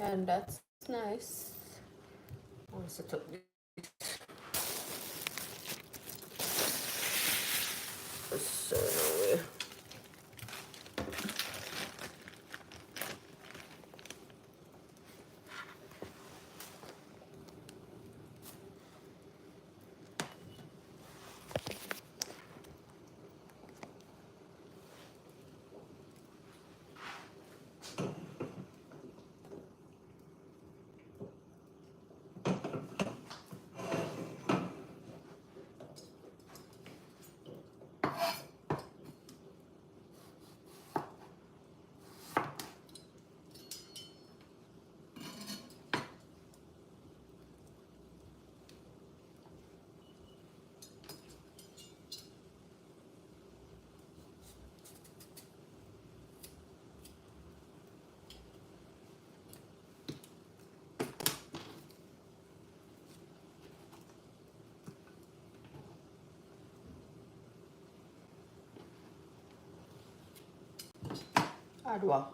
and that's nice. I'll set up this a certain way. Add what?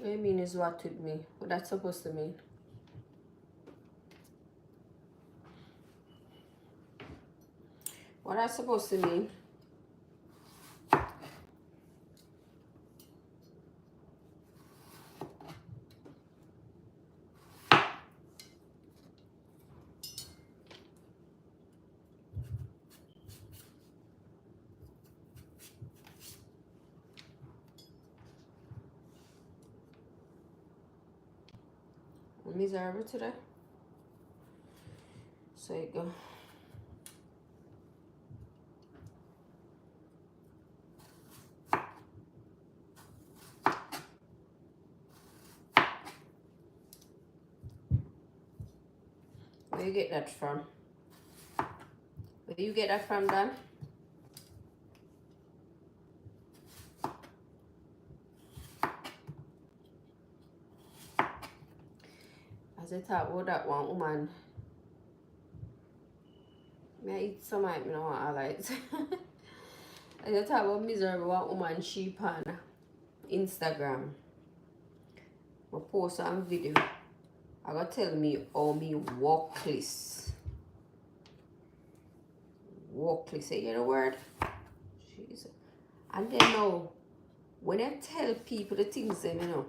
What do you mean is what with me? What that's supposed to mean? What that's supposed to mean? I'm miserable today. So you go. Where you get that from? Where you get that from, Dan? As I thought about that one woman. May I eat some of it, you know what I like. As I thought about miserable one woman sheep on Instagram. I post on video. I gotta tell me how me walkless. Walkless. Say you know the word? Jesus. And then now, when I tell people the things them, you know,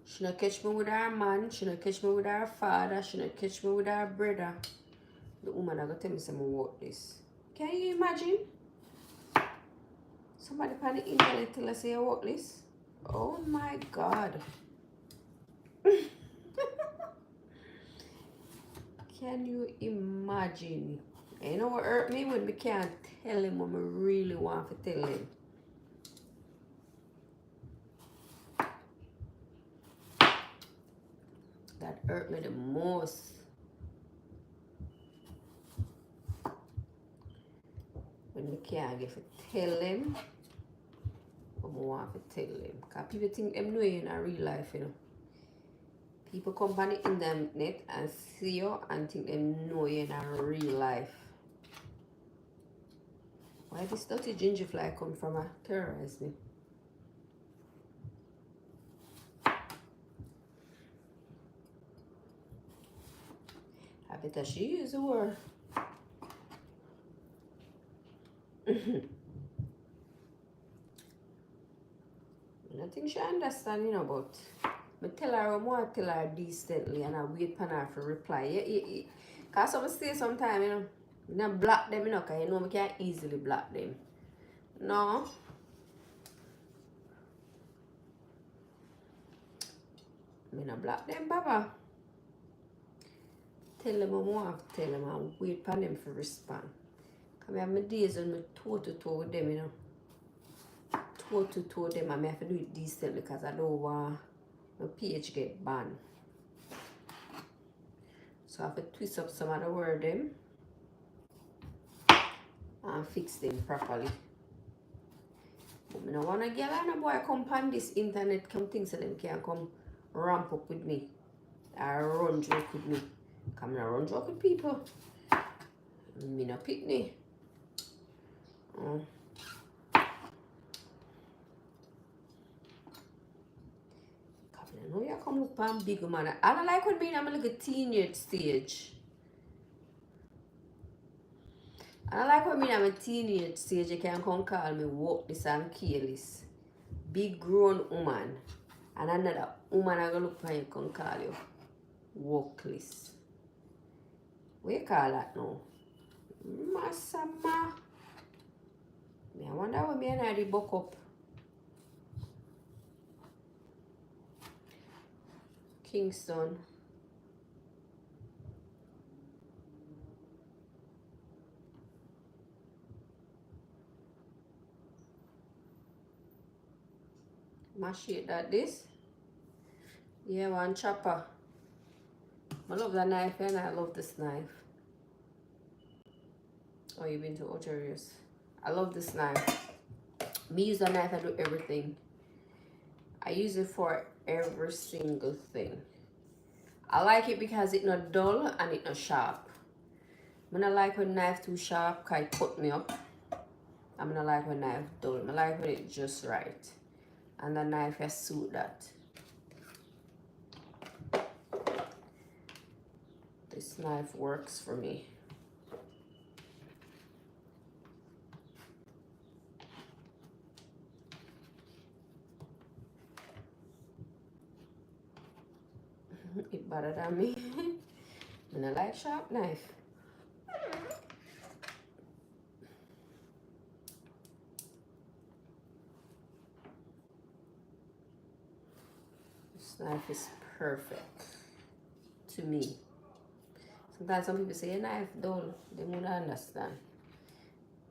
she not catch me with her man, she not catch me with her father, she not catch me with her brother. The woman I gotta tell me some walk this. Can you imagine? Somebody on the internet tell us say I walk this? Oh my God. Can you imagine? You know what hurt me when we can't tell him what I really want to tell him. That hurt me the most. When we can't get to tell him what I want to tell him. Because people think them know you in a real life, you know. People come on the internet and see you and think they know you in a real life. Why this dirty ginger fly come from a terrorize me? I bet she use the word. I think she understand, you know, but I tell her I want to tell her decently and I wait for her for reply. Yeah. Cause some stay sometime, you know. I don't block them, you know, cause you know I can't easily block them. No. I don't block them, Baba. Tell them I want to tell them and wait for them for respond. Cause I have my days on my toe to toe with them, you know. Toe to toe with them and I have to do it decently because I don't want my page get banned. So I have to twist up some of the word them and fix them properly. But I don't want a girl and a boy come on this internet come think so them can come ramp up with me or run joke with me. Come and run joke with people. Me no pick me. I know you come look pan big man. I don't like when me I'm like a teenage stage. I don't like when me I'm a teenage stage. You can come call me walk this and careless. Big grown woman. And another woman I gonna look for you can call you walkless. What you call that now? Masama. I wonder what me and I buck up. Kingston. Mash it that this. Yeah, one chopper. I love the knife and I love this knife. Oh, you've been to Oterius. I love this knife. Me use a knife, I do everything. I use it for every single thing. I like it because it's not dull and it's not sharp. I don't like when knife too sharp because it cut me up. I don't like when knife dull. I like when it's just right. And the knife has suit that. This knife works for me. It better than me. And I like sharp knife. This knife is perfect to me. Sometimes some people say a knife dull. They won't understand.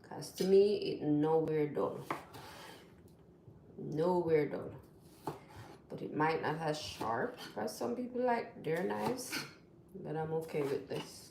Because to me, it's nowhere dull. Nowhere dull. But it might not as sharp as some people like their knives. But I'm okay with this.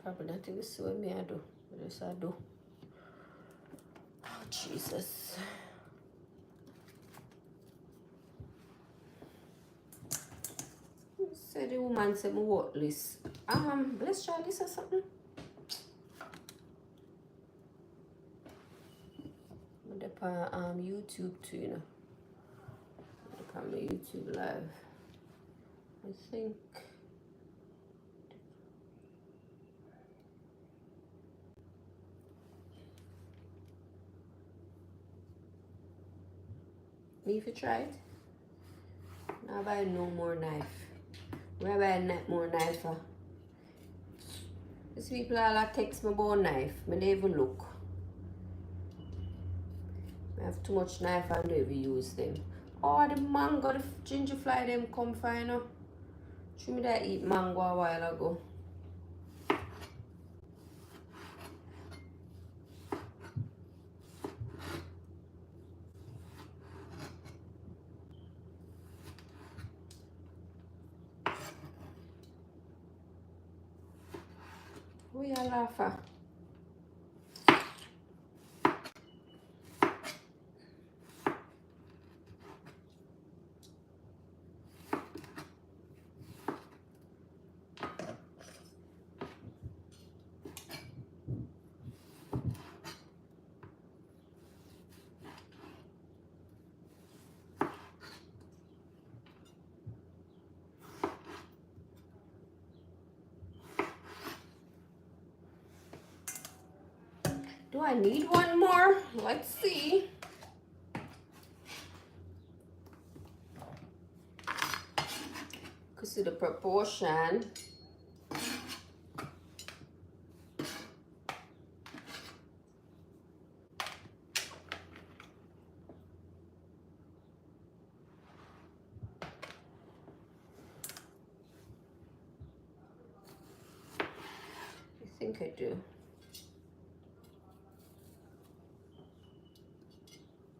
Probably not think this is what me I do. But this I do. Oh, Jesus. Say the woman said me worthless. Let's try this or something. I'm on YouTube too, you know. I'm on my YouTube live. I think. Me if you try it. Now buy no more knife. Where buy more knife? These people all that text me about knife. I don't even look. I have too much knife and don't even use them. Oh, the mango, the ginger fly them come fine now. Show me that I eat mango a while ago. Who you laugh at? Do I need one more? Let's see. Could see the proportion. I think I do.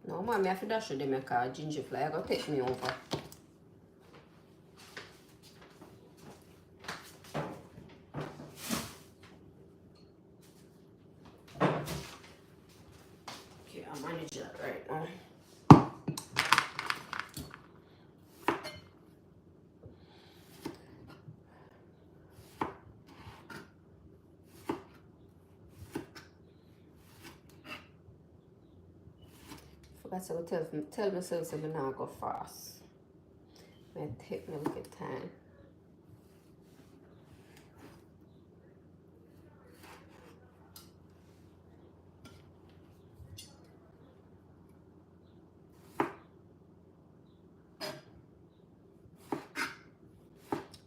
No, man, I have to dash with them because ginger fly are going to take me over. Okay, I'll manage that right now. Forgot to tell myself that I now go fast. It take me a little time.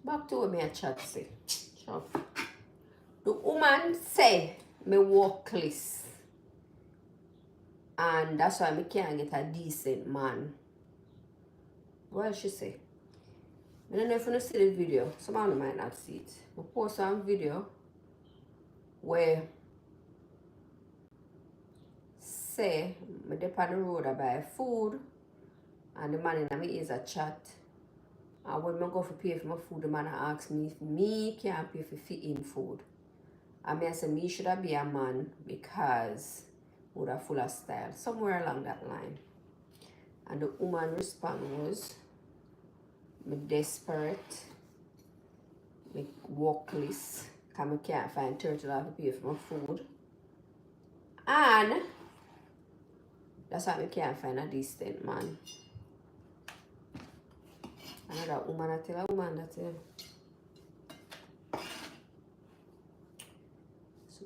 Back to what me a chat say. Sure. The woman say me workless. And that's why I can't get a decent man. What she say? I don't know if you see the video. Some of you might not see it. I post some video where say I dip on the road I buy food and the man in me is a chat. And when I go for pay for my food, the man asks me if me can't pay for fit in food. And I say me should be a man because would have full of style. Somewhere along that line. And the woman response was, me desperate, me workless, because I can't find $30 to pay for my food. And that's why I can't find a decent man. Another woman, I tell a woman that so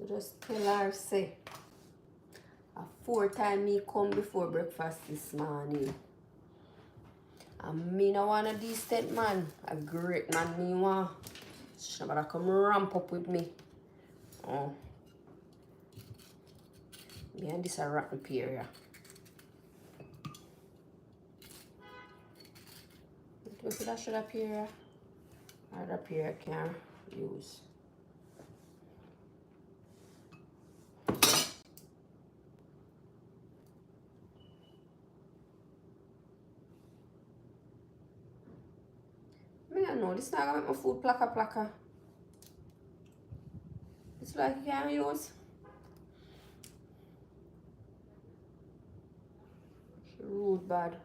I just tell her, say, a 4 time me come before breakfast this morning. And me no want a decent man, a great man me want. Somebody come ramp up with me. Oh. Me and this a rotten period. You see that should appear? Or that period can use. No, this is not gonna make my food plaka. It's like you can use. Rude bad.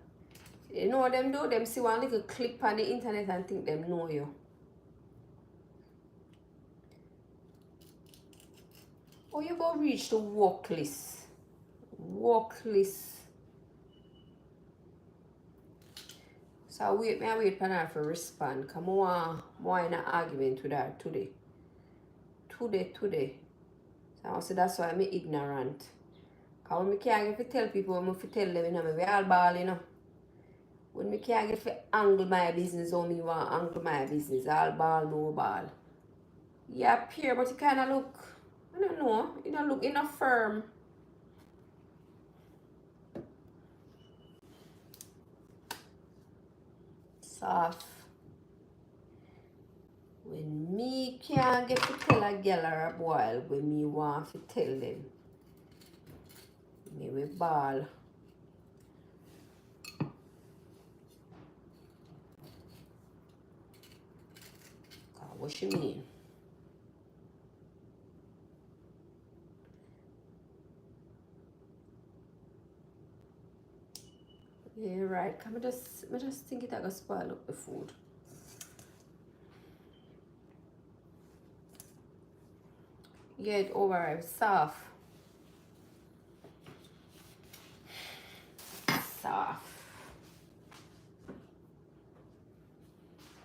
You know what them do? Them see one little clip on the internet and think them know you. Oh, you go reach the workless. So I wait for her to respond. Come on, more in an argument with her today. Today. So I say that's why I'm ignorant. Because when I can't get to tell people, when I tell them, you know, we all ball, you know. When I can't get to angle my business, how me want angle my business, all ball, no ball. You appear, but you kind of look, I don't know, you don't look enough firm. Soft. When me can't get to tell a girl or a boy when me want to tell them, me will ball. What she mean? Yeah, right. Come I just think it I gonna spoil up the food. Yeah, it over soft.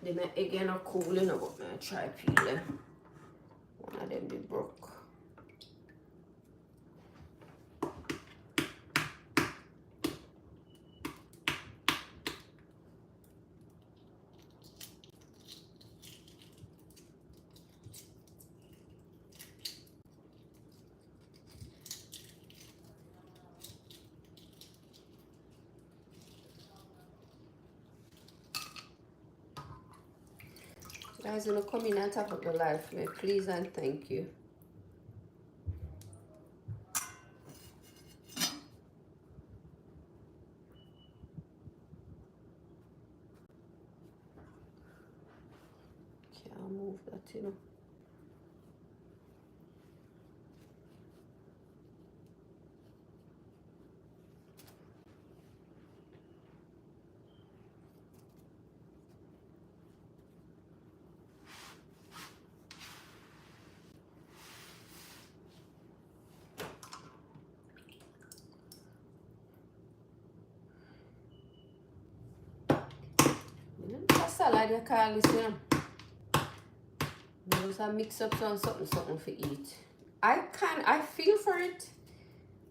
They make egg not cool enough, but I try peel them. One of them be broke. Guys, when you come in and top up the life, me, please and thank you. Can't move that, you know. Salad, you call this, you know. Just a mix up something for eat. I feel for it,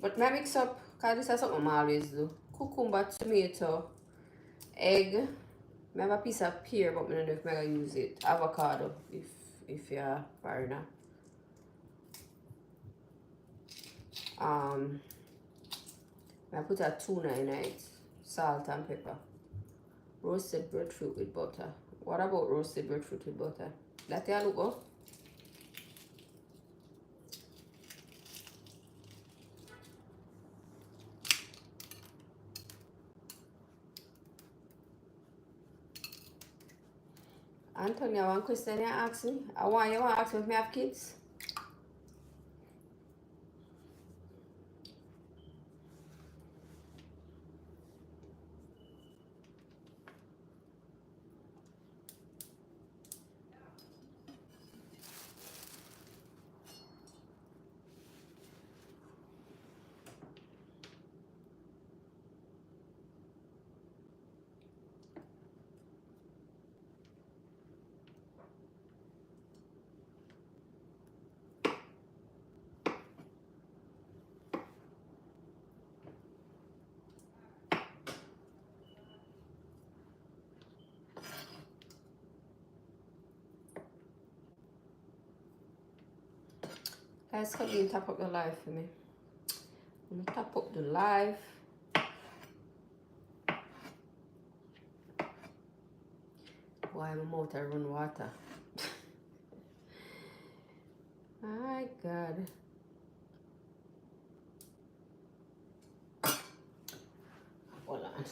but I mix up, because this is something I always do. Cucumber, tomato, egg. I have a piece of pear, but I don't know if I'm going to use it. Avocado, if you're a foreigner. I put a tuna in it, salt and pepper. Roasted breadfruit with butter. What about roasted breadfruit with butter? That you look up? Anthony, one question you ask me. You want to ask me if I have kids? Guys, come in, tap up the live for me. I'm going to tap up the live. Why my mouth I run water? My God. Hold on.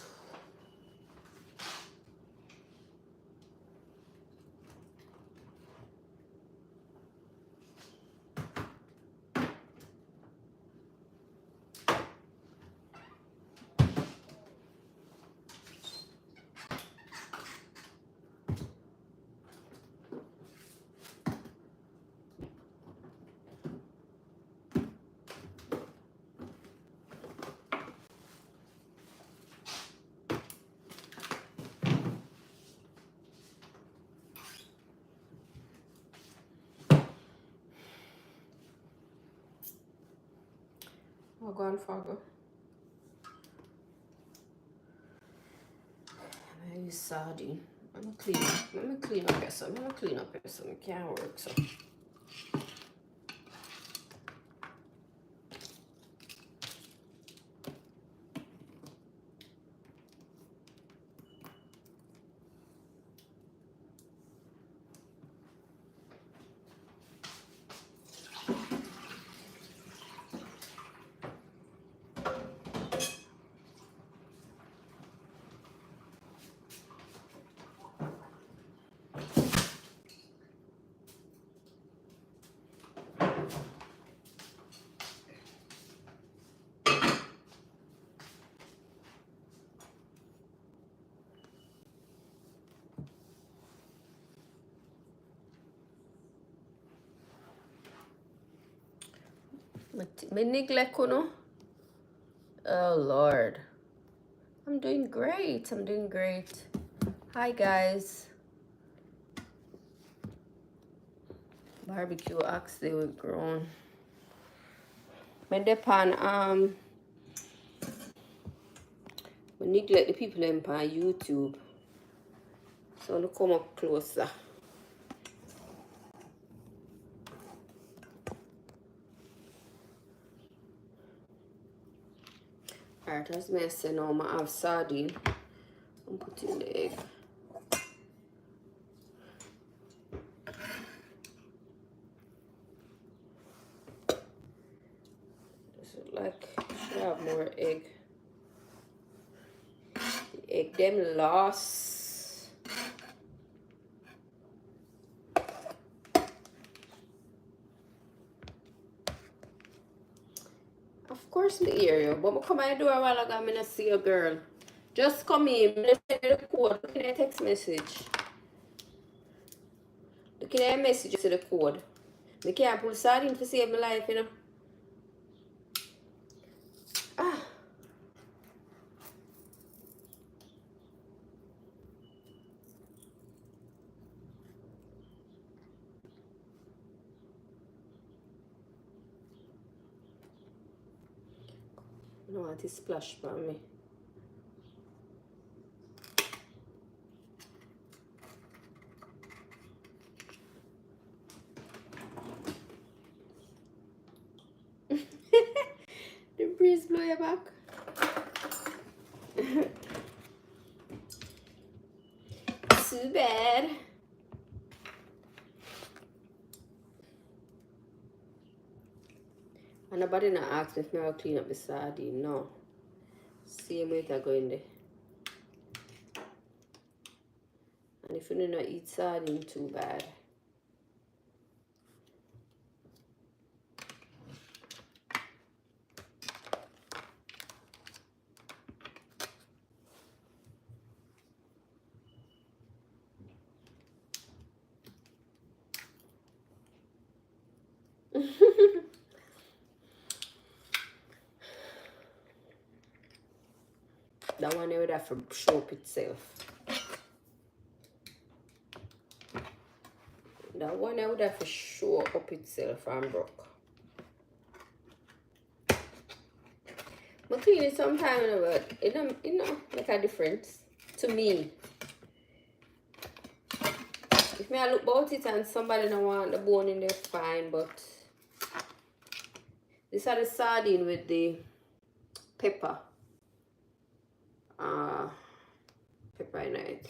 I'll go on Fargo. I use sardine. Let me clean up here some. It can't work so. Me neglect no. Oh Lord. I'm doing great. Hi guys. Barbecue oxtail with grown. Me depend we neglect the people on YouTube. So I'm come up closer. Alright, as I say now, I have sardine. I'm putting the egg. like should have more egg. The egg them lost. Of course me hear you, but I come and do a while ago, I'm gonna see a girl. Just come in, I'm gonna send you the code. Look at the text message. Look at the message to the code. I can't pull sardine to save my life, you know. Ah. I don't want it to splash on me. The breeze blow your back. Too bad. And nobody not asked me if I will clean up the sardine. No. Same way I go in there. And if you do not eat sardine too bad. That one would have to show up itself. That one would have to show up itself and broke. I clean it sometime, but it don't, make a difference to me. If me I look about it and somebody don't want the bone in there, fine, but this is the sardine with the pepper. Pepper in it.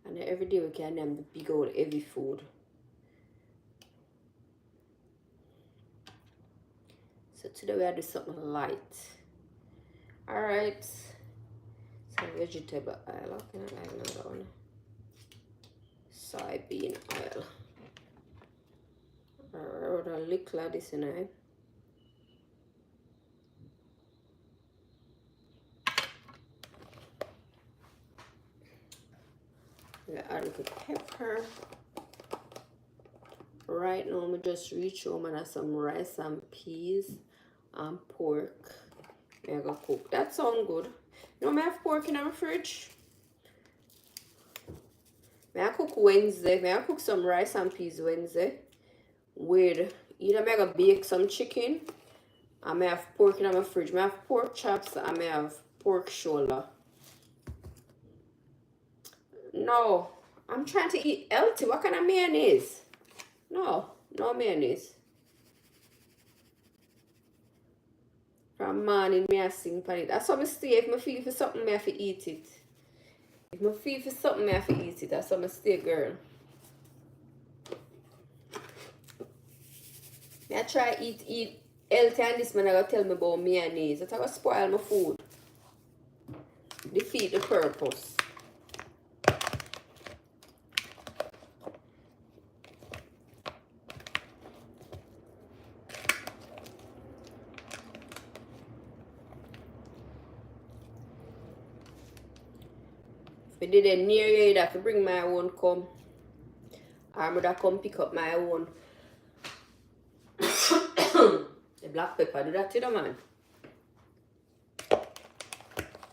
And every day we can have the big old heavy food. So today we are doing something light. Alright. Some vegetable oil. How can I add another one? Soybean oil. Alright, a little of this in it. Add a little pepper. Right now, I'm just reach home and have some rice and peas and pork. I'm gonna cook. That sounds good. You know, I have pork in my fridge. I cook Wednesday. I cook some rice and peas Wednesday. With either I'm gonna bake some chicken. I may have pork in my fridge. I have pork chops. I may have pork shoulder. No, I'm trying to eat healthy. What kind of mayonnaise? No mayonnaise. From morning, me I sing for it. That's how I stay. If I feel for something, I have to eat it. If I feel for something, I have to eat it. That's how I stay, girl. I try eat healthy and this man I gotta tell me about mayonnaise. That's gonna spoil my food. Defeat the purpose. If I did it near you, you'd have to bring my own come. Or I would have come pick up my own. The black pepper, do that to the man.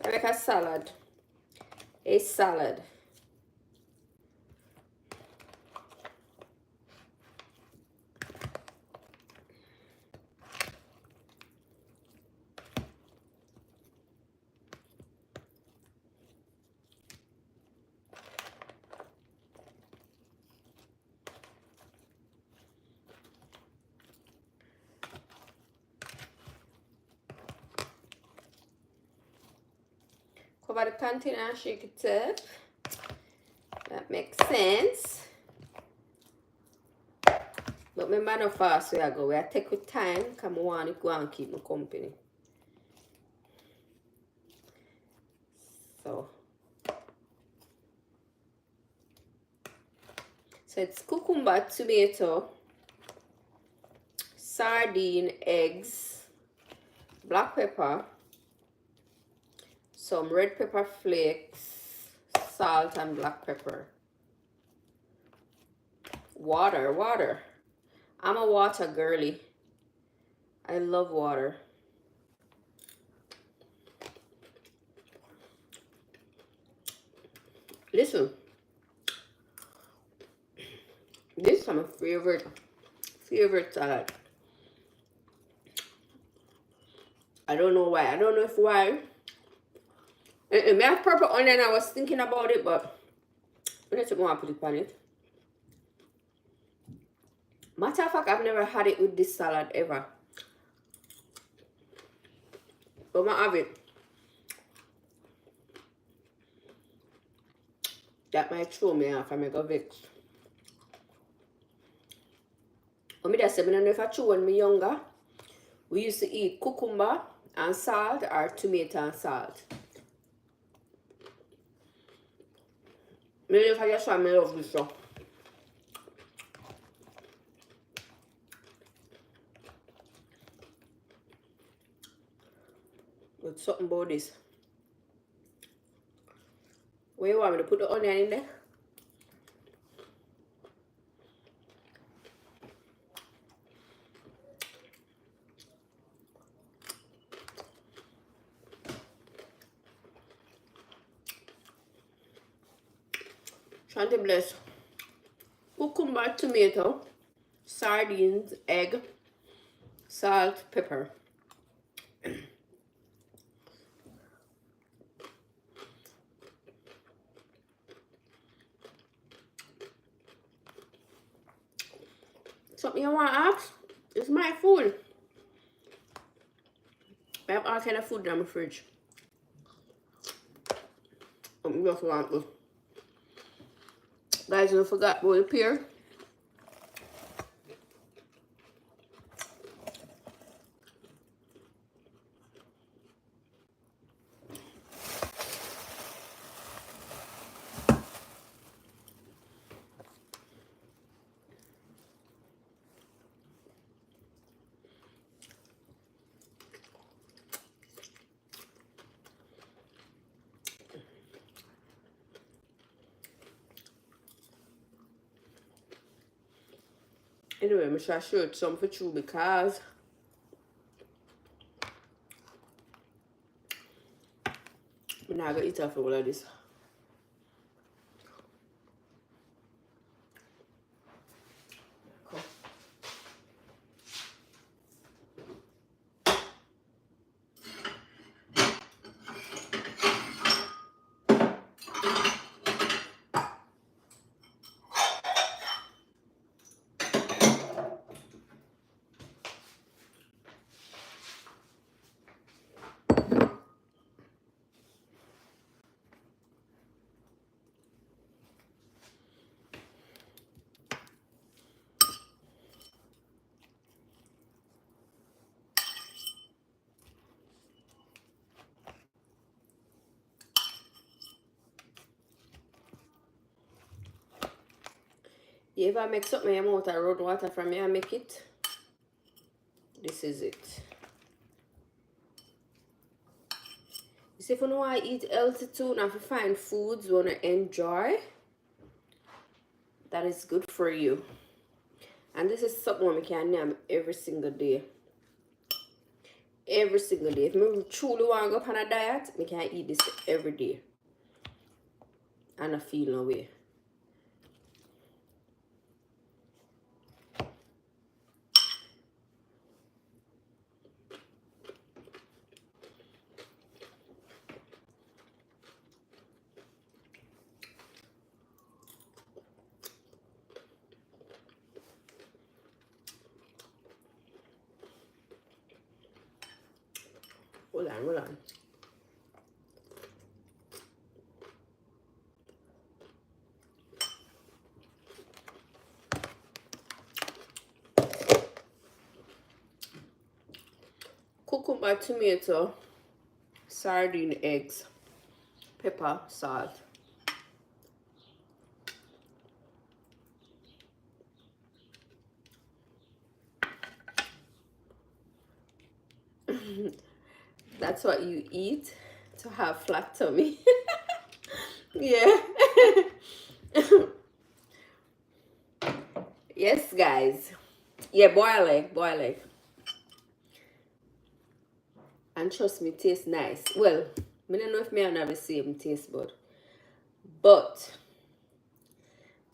I make a salad. A salad. Cover the container and shake it up. That makes sense. But remember no fast we are go. We are take with time because I want to go and keep my company. So it's cucumber, tomato, sardine, eggs, black pepper, some red pepper flakes, salt and black pepper. Water. I'm a water girly. I love water. Listen. This is my favorite salad. I don't know why. I don't know if why. It may have purple onion. I was thinking about it, but let's go and put it on it. Matter of fact, I've never had it with this salad ever. But I have it. That might throw me off and make a vex. But me just say, I don't know if I chew when I was younger. We used to eat cucumber and salt or tomato and salt. Maybe if I just try, I love this stuff. But something about this. Where you want me to put the onion in there? Trying to bless cucumber, tomato, sardines, egg, salt, pepper. Something you want to ask? It's my food. I have all kind of food in my fridge. I just want to. Guys, don't forget about the pear. Anyway, I'm sure I showed some for you because I'm not going to eat off all of this. You ever make something in your mouth and run water from you and make it? This is it. You see, if you know I eat healthy too, and if you find foods you want to enjoy, that is good for you. And this is something we can name every single day. Every single day. If I truly want to go on a diet, I can eat this every day. And I feel no way. Hold on. cucumber, tomato, sardine, eggs, pepper, salt. That's what you eat to have flat tummy. Yeah. Yes, guys. Yeah, boil egg, boil egg. And trust me, it tastes nice. Well, I don't know if me and have the same taste bud. But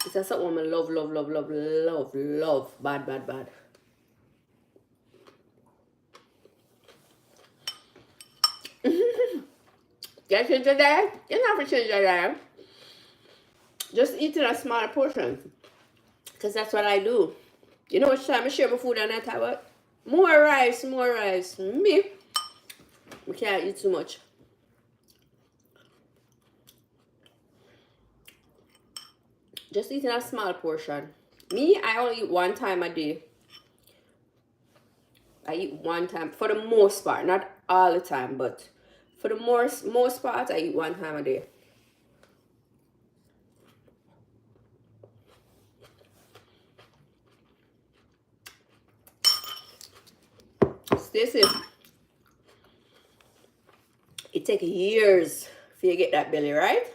it's a something I love, love, love, love, love, love. Bad, bad, bad. You change your diet? You don't have to change your diet. Just eat in a small portion. Because that's what I do. You know what time I share my food and I talk about? More rice, more rice. Me, we can't eat too much. Just eat in a small portion. Me, I only eat one time a day. I eat one time for the most part, not all the time, but for the most part, I eat one time a day. Stay safe. It takes years for you to get that belly, right?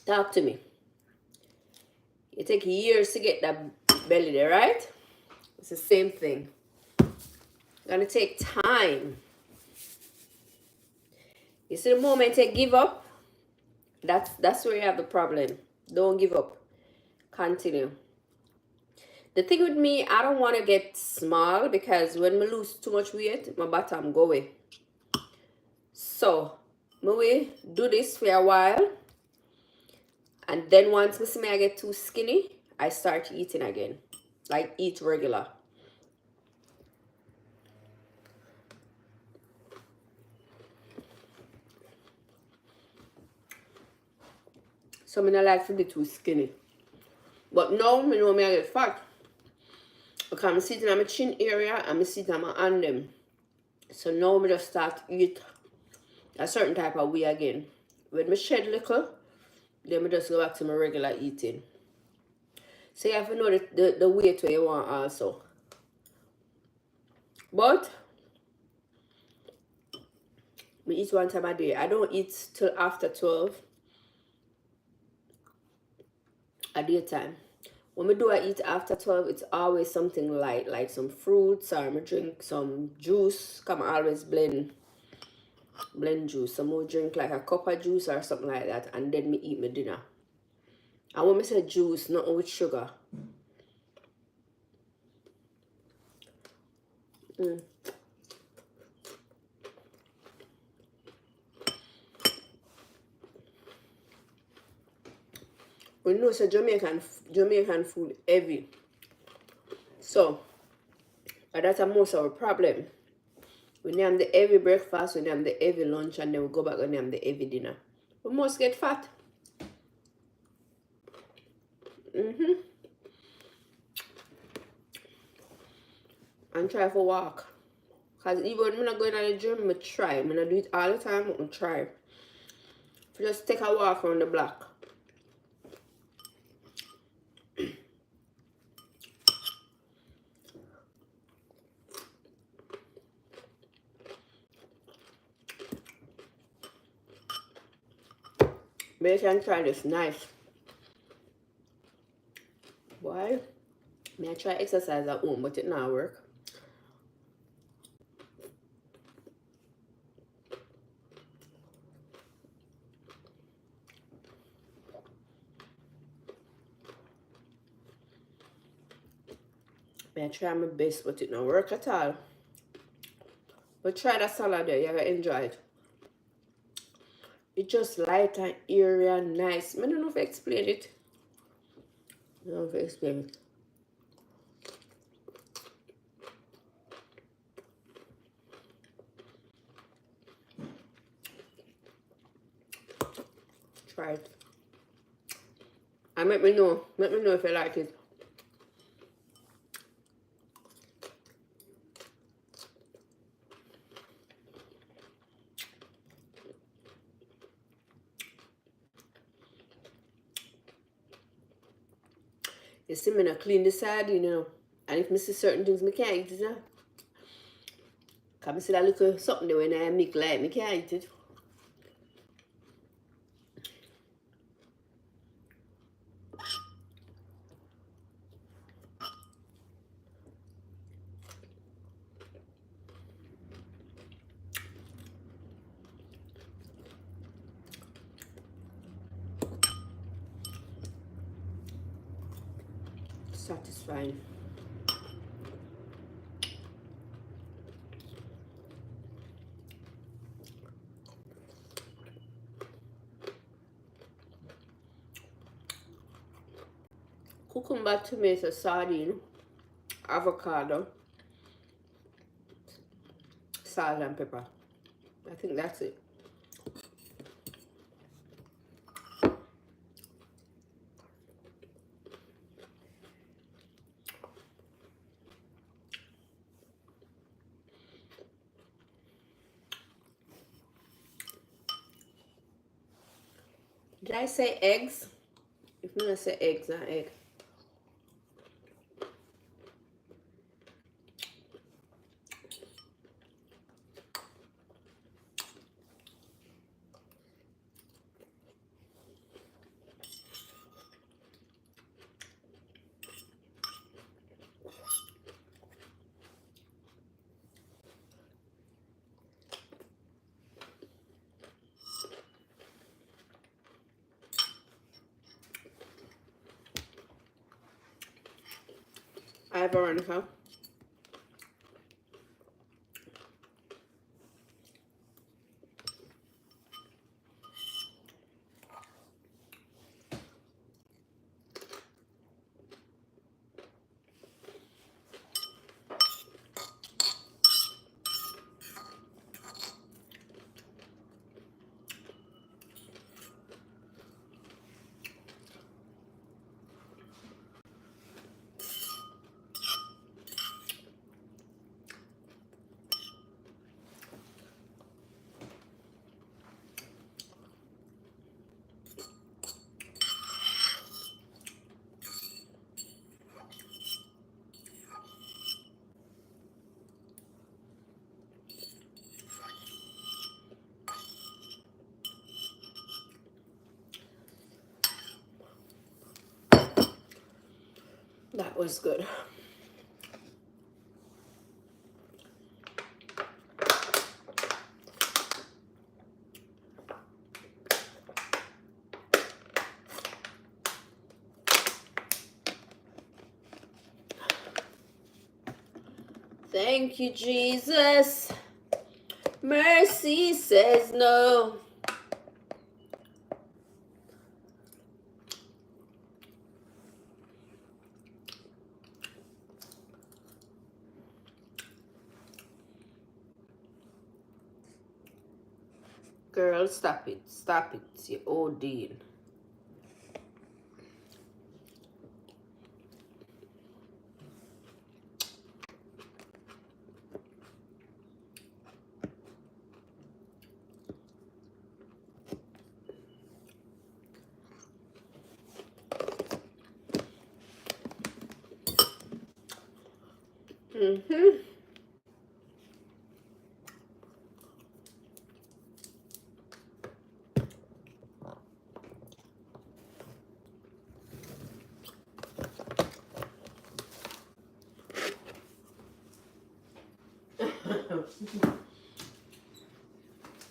Talk to me. It takes years to get that belly there, right? It's the same thing. It's gonna take time. You see the moment you give up, that's where you have the problem. Don't give up. Continue. The thing with me, I don't want to get small because when I lose too much weight, my bottom go away. So, I will do this for a while. And then once I see me I get too skinny, I start eating again. Like eat regular. So I don't like to be too skinny. But now I know I get fat. Because I'm sitting on my chin area and I'm sitting on my hand them. So now I just start eat a certain type of way again. When I shed little, then I just go back to my regular eating. So you have to know the weight where you want also. But I eat one time a day. I don't eat till after 12 at daytime. When I eat after 12, it's always something light, like some fruits or I drink some juice. Come always blend juice. Some more drink like a cup of juice or something like that, and then me eat my dinner. And when I say juice, not with sugar. We know it's a Jamaican food heavy. So that's a most of our problem. We name the heavy breakfast, we name the heavy lunch, and then we go back and name the heavy dinner. We must get fat. And try for walk. Because even when I'm not going to the gym, I try. I'm not do it all the time, but I try. Just take a walk around the block. But you can try this. Nice. Why? I try exercise at home, but it not work. I try my best, but it not work at all. But try that salad there, you're gonna enjoy it. It's just light and airy and nice. I don't know if I explain it. I don't know if I explain it. Try it. And let me know if you like it. You see me not clean the sardine, you know. And if I see certain things, I can't eat it, you know. Because I see that little something there when I make like, I can't eat it. Satisfying. Cucumber, tomato, sardine, avocado, salt and pepper. I think that's it. Did I say eggs? If not, I say eggs, not egg. Hi, Veronica. That was good. Thank you, Jesus. Mercy says no. Girl, stop it. Stop it. You're ODing.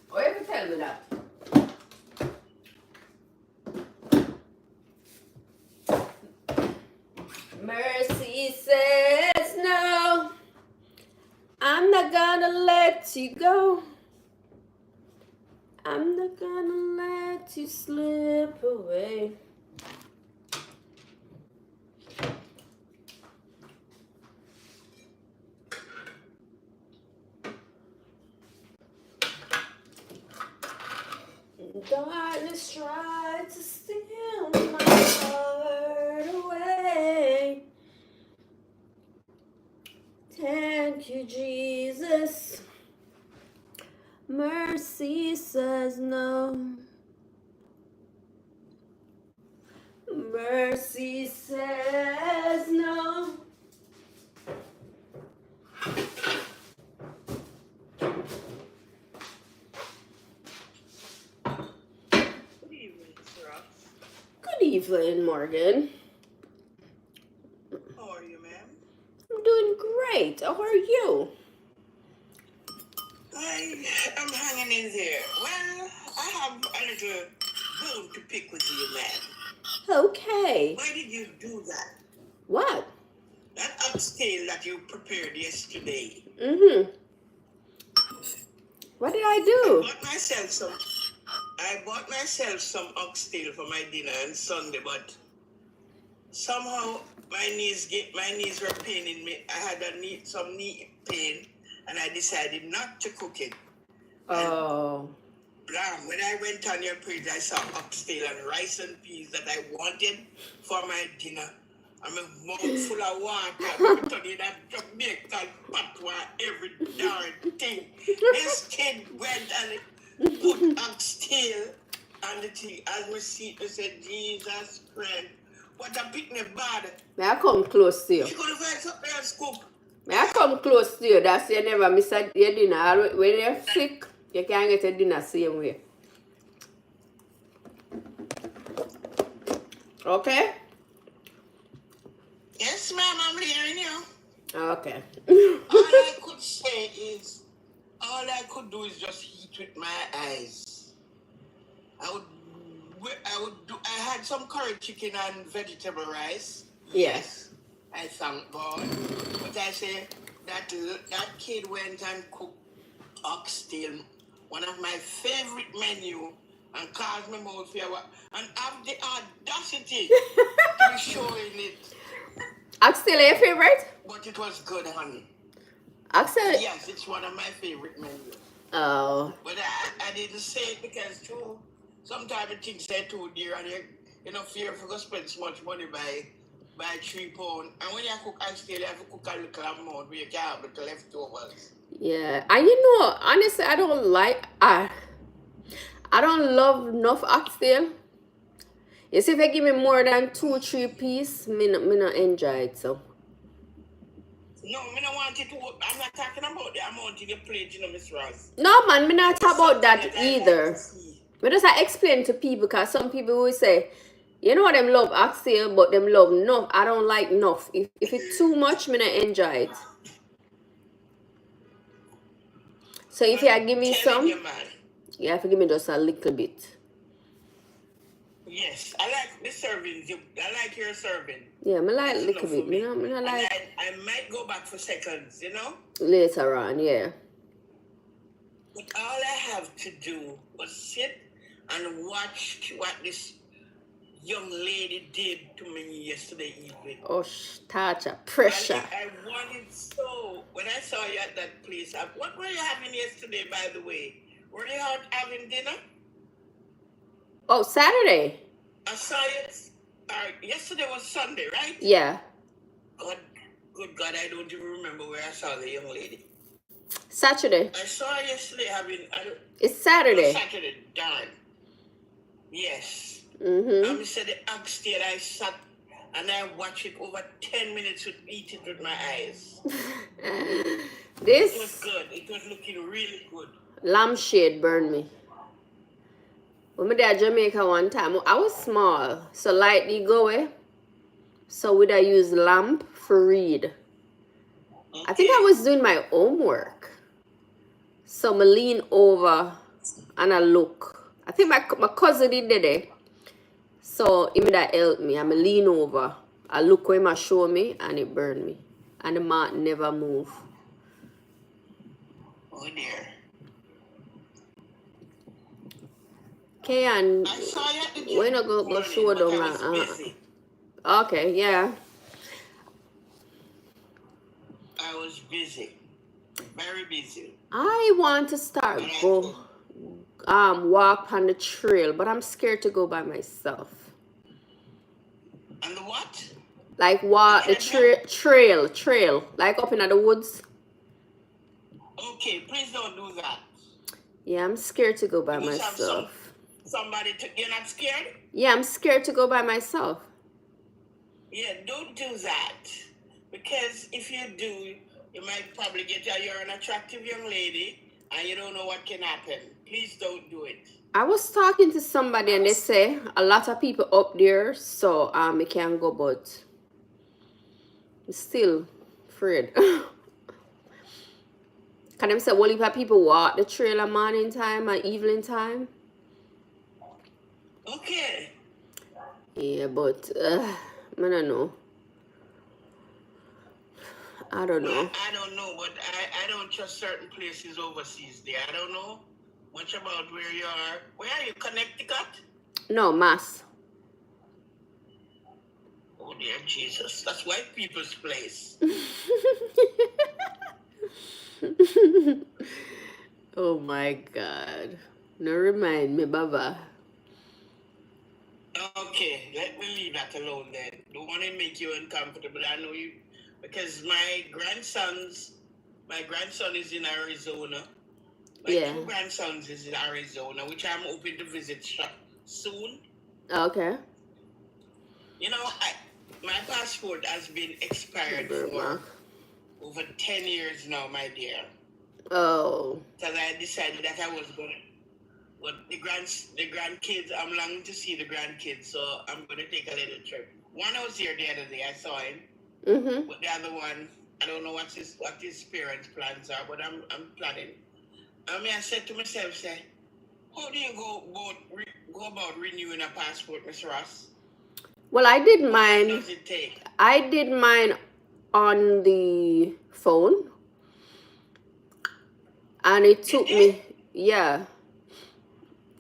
Why you tell me that? Mercy says no. I'm not gonna let you go. I'm not gonna let you slip away. Darkness tried to steal my heart away. Thank you, Jesus. Mercy says no. Mercy says Good evening, Morgan. How are you, ma'am? I'm doing great. How are you? I'm hanging in there. Well, I have a little bone to pick with you, ma'am. Okay. Why did you do that? What? That oxtail that you prepared yesterday. Mm-hmm. What did I do? I bought myself some oxtail for my dinner on Sunday, but somehow my knees were paining me. I had some knee pain, and I decided not to cook it. Oh. Blam, when I went on your page, I saw oxtail and rice and peas that I wanted for my dinner. I'm a mouth full of water. I'm telling you that Jamaican patois, every darn thing. This kid went and put oxtail on the thing. As we see, I said, Jesus Christ. What a picnic bad. May I come close to you? She could have had something else scoop. May I come close to you? That's you never miss your dinner. When you're sick, you can't get a dinner same way. Okay? Yes, ma'am, I'm hearing you. Okay. All I could do is just eat with my eyes. I had some curry chicken and vegetable rice. Yes. I thank God. But I say that kid went and cooked oxtail, one of my favorite menu, and caused me mouth fear and have the audacity to be showing it. Oxtail your favorite? But it was good, honey. Oxtail? Yes, it's one of my favorite menus. Oh. But I didn't say it because sometimes things say too dear and you know fear for to spend so much money by £3. And when you cook oxtail, you have to cook a little amount where you can have the leftovers. Yeah. And you know, honestly, I don't love enough oxtail. You see, if you give me more than 2-3 pieces, me not enjoy it, so. No, me don't want it to. I'm not talking about the amount in your plate, you know, Miss Ross. No, man, me not talk about that either. But just I explain to people, because some people will say, you know, them love oxtail, but them love enough. I don't like enough. If it's too much, me not enjoy it. So if you give me some, you have to give me just a little bit. Yes, I like the serving. I like your serving. Yeah, I like a little bit. Me not like. I might go back for seconds, you know? Later on, yeah. But all I have to do was sit and watch what this young lady did to me yesterday evening. Oh, torture, pressure. I wanted so. When I saw you at that place, what were you having yesterday, by the way? Were you out having dinner? Oh, Saturday. I saw you. Yesterday was Sunday, right? Yeah. Good God, I don't even remember where I saw the young lady. Saturday. I saw her yesterday having. It's Saturday. Saturday, darn. Yes. Mm-hmm. I said the oxtail. I sat and I watched it over 10 minutes with eat it with my eyes. This. It was good. It was looking really good. Lampshade burned me. When we did Jamaica one time, I was small, so lightly go away. So would I use lamp for read? Okay. I think I was doing my homework. So I lean over and I look. I think my cousin did it. So he that helped me. I lean over. I look where he show me and it burned me. And the mark never move. Oh dear. Okay, and we're not going to go show them. Okay, yeah. I was busy. Very busy. I want to start walk on the trail, but I'm scared to go by myself. On the what? Like walk the trail, like up in the woods. Okay, please don't do that. Yeah, I'm scared to go by myself. You're not scared? Yeah, I'm scared to go by myself. Yeah, don't do that. Because if you do, you might probably you're an attractive young lady and you don't know what can happen. Please don't do it. I was talking to somebody and they say a lot of people up there, so I can go, but I'm still afraid. Can them say, well, if people walk the trail at morning time and evening time? Okay. Yeah, but I don't know. I don't Well, know. I don't know, but I don't trust certain places overseas there. I don't know much about where you are. Where are you, Connecticut? No, Mass. Oh, dear Jesus. That's white people's place. Oh my God. No, remind me, Baba. Okay, let me leave that alone then. Don't want to make you uncomfortable. I know you, because my grandson is in Arizona. My two grandsons is in Arizona, which I'm hoping to visit soon. Okay. You know, my passport has been expired for over 10 years now, my dear. Oh. Because I decided that I was going to. But the grandkids, I'm longing to see the grandkids, so I'm going to take a little trip. One was here the other day, I saw him. Mm-hmm. But the other one, I don't know what his parents' plans are, but I'm planning. I said to myself, how do you go about renewing a passport, Mr. Ross? Well, I did mine. How long does it take? I did mine on the phone. And it took me, yeah.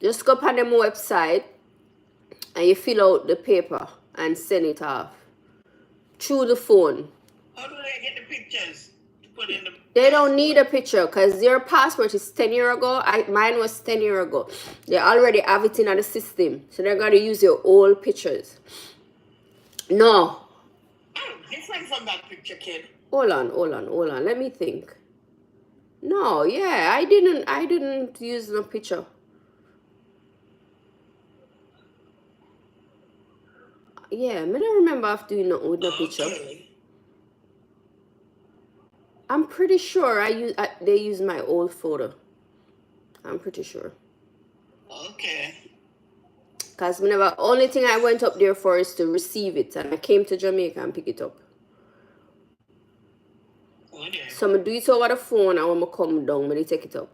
Just go on the website and you fill out the paper and send it off through the phone. How do they get the pictures to put in the They don't need a picture because your passport is 10 years ago. Mine was 10 years ago. They already have it in the system. So they're going to use your old pictures. No. Oh, different from that picture, kid. Hold on. Let me think. No, yeah, I didn't use no picture. Yeah, I don't remember of doing nothing with no picture. I'm pretty sure they use my old photo. I'm pretty sure. Okay. Because only thing I went up there for is to receive it, and I came to Jamaica and pick it up. Okay. So I'm going to do it over the phone, and when I come down, when I take it up.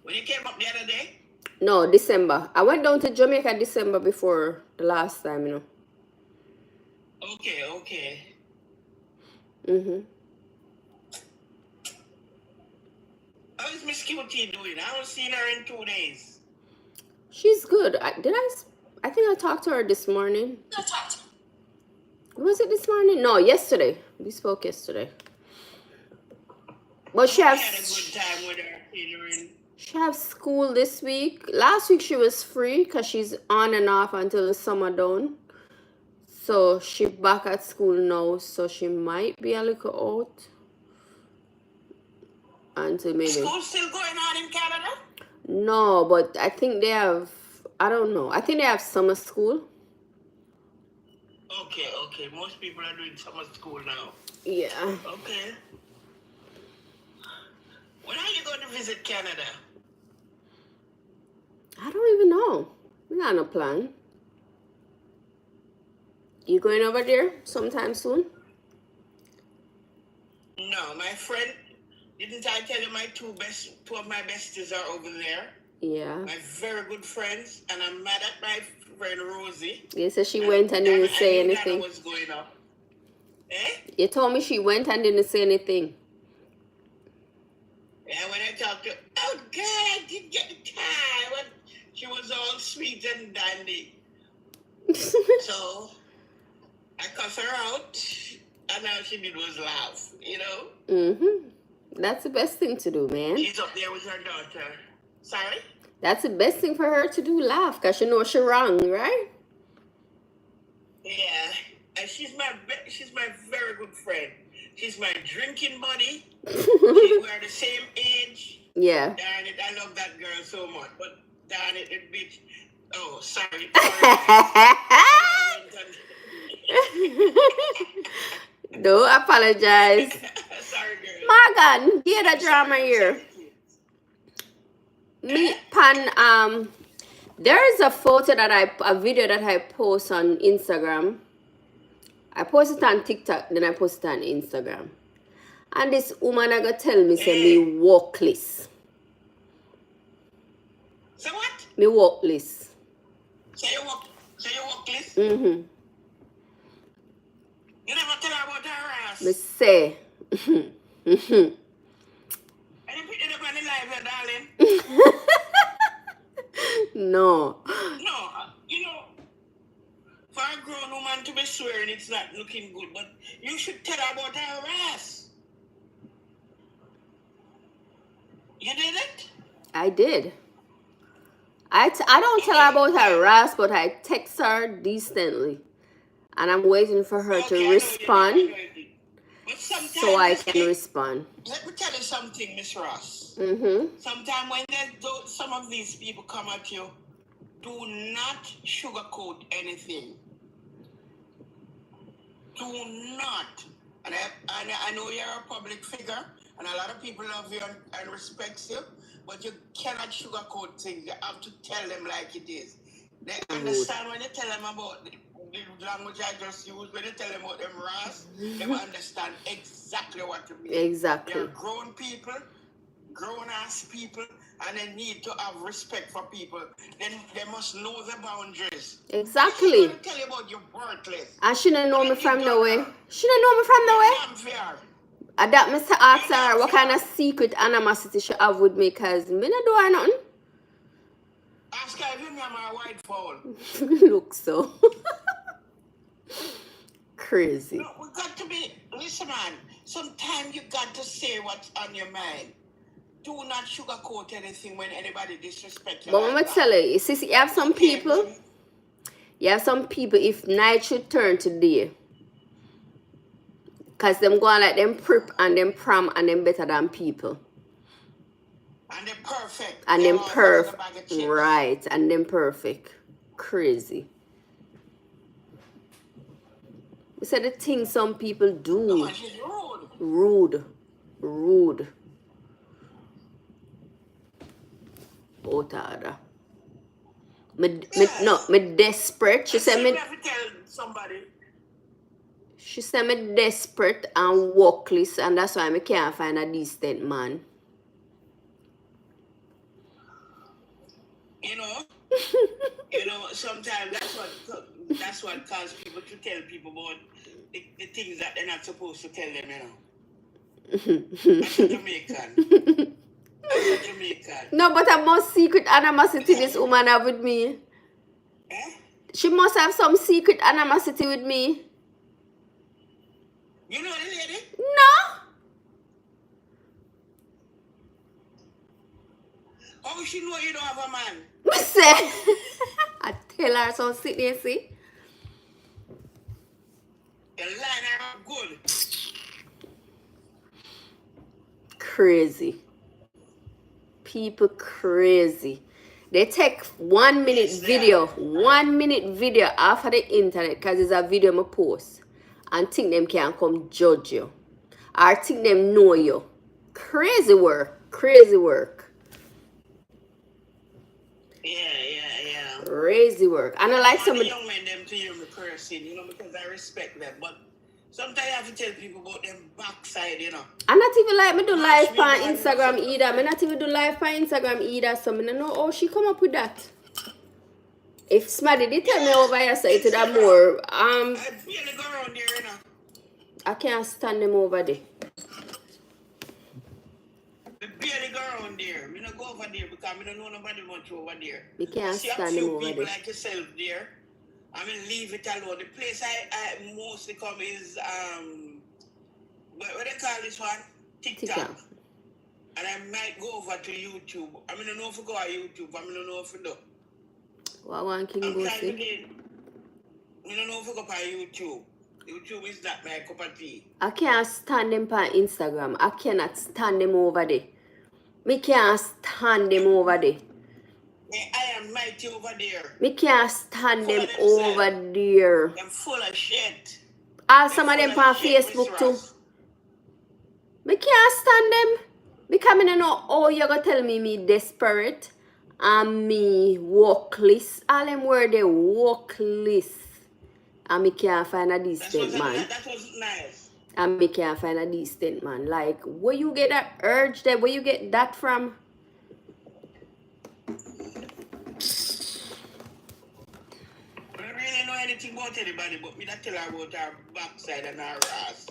When you came up the other day? No, December. I went down to Jamaica December before the last time, Okay. Mm-hmm. How is Miss Cutie doing? I haven't seen her in 2 days. She's good. I think I talked to her this morning. Was it this morning? No, yesterday. We spoke yesterday. But she had a good time with her catering. She has school this week. Last week she was free because she's on and off until the summer done. So she back at school now, so she might be a little out until maybe. School still going on in Canada? No, but I think they have. I don't know. I think they have summer school. Okay. Most people are doing summer school now. Yeah. Okay. When are you going to visit Canada? I don't even know. We got no plan. You going over there sometime soon? No, my friend. Didn't I tell you my two of my besties are over there? Yeah. My very good friends, and I'm mad at my friend Rosie. You said she went and didn't say anything. What's going on? Eh? You told me she went and didn't say anything. Yeah, when I talked to her, oh God, I didn't get the time. She was all sweet and dandy. So I cussed her out, and all she did was laugh, Mm-hmm. That's the best thing to do, man. She's up there with her daughter. Sorry? That's the best thing for her to do, laugh, because she knows she's wrong, right? Yeah. And she's my very good friend. She's my drinking buddy. We're the same age. Yeah. Darn it, I love that girl so much. But darn it, that bitch. Oh, sorry. Don't apologize. Sorry, girl. Morgan, get a drama here. Me pan there is a photo that a video that I post on Instagram. I post it on TikTok, then I post it on Instagram. And this woman I got tell me say me walkless. So what? Me walkless. So you walkless? Mm-hmm. You never tell her about her ass. Me say. Mm-hmm. And you put it up on the live, darling. No. No, you know, for a grown woman to be swearing it's not looking good, but you should tell her about her ass. You did it? I did. I don't tell her about her rasp, but I text her decently. And I'm waiting for her to respond But sometimes so I can respond. Let me tell you something, Miss Ross. Mm-hmm. Sometimes when some of these people come at you, do not sugarcoat anything. Do not. And I know you're a public figure, and a lot of people love you and respect you, but you cannot sugarcoat things. You have to tell them like it is. They understand when you tell them about the language I just used. When you tell them about them ras, they will understand exactly what you mean. Exactly. They're grown people, grown-ass people, and they need to have respect for people. Then they must know the boundaries. Exactly. She's going to tell you about you're worthless. And she don't know me from nowhere. She don't know me from nowhere. And that Mr. ask her what kind of secret animosity she have with me, because me not do her nothing. Ask her if you know my white phone. Look so. Crazy. No, we got to be, listen man, sometimes you got to say what's on your mind. Do not sugarcoat anything when anybody disrespects you. But I'm going to tell you, sis, you have some people, if night should turn to day, because them go on like them prep and them prom and them better than people. And they're perfect. And them perfect. Right, and them perfect. Crazy. We said the things some people do. No, she's rude. Rude. Otada. Me desperate. She said me. Never tell somebody. She said me desperate and workless, and that's why I can't find a decent man. You know, sometimes that's what causes people to tell people about the things that they're not supposed to tell them, That's a Jamaican. No, but a most secret animosity this woman have with me. Eh? She must have some secret animosity with me. You know the lady? No. How she know you don't have a man? Me say. I tell her so sit there, see. The line are good. Crazy. People crazy. They take 1 minute video, 1 minute video off of the internet because it's a video I post and think them can come judge you or think them know you. Crazy work. Crazy work. Yeah. Crazy work. And I like some of the young men them to hear me cursing, because I respect them. But sometimes I have to tell people about them backside, I'm not even like me do live on Instagram either. Me not even do live on Instagram either. So me don't know how she come up with that. If somebody did tell me over here, so it would have more. I barely go around there, I can't stand them over there. I barely go around there. I don't go over there because I don't know nobody much over there. You can't see stand them over there. people like yourself there. I mean, leave it alone. The place I mostly come is what they call this one? TikTok. And I might go over to YouTube. I don't know if I go on YouTube. I don't know if I do. What one can you go see? I don't know if I go on YouTube. YouTube is not my cup of tea. I can't stand them on Instagram. I cannot stand them over there. Me can't stand them over there. I am mighty over there. Me can't stand them over there. I'm full of shit. Some of them on Facebook too. Me can't stand them. Because I don't know how you're going to tell me desperate and me walk list. All them word they walk list. And me can't find a decent man. That was nice. And me can't find a decent man. Like, where you get that urge there? Where you get that from? I don't really know anything about anybody, but me that tell her about her backside and her ass.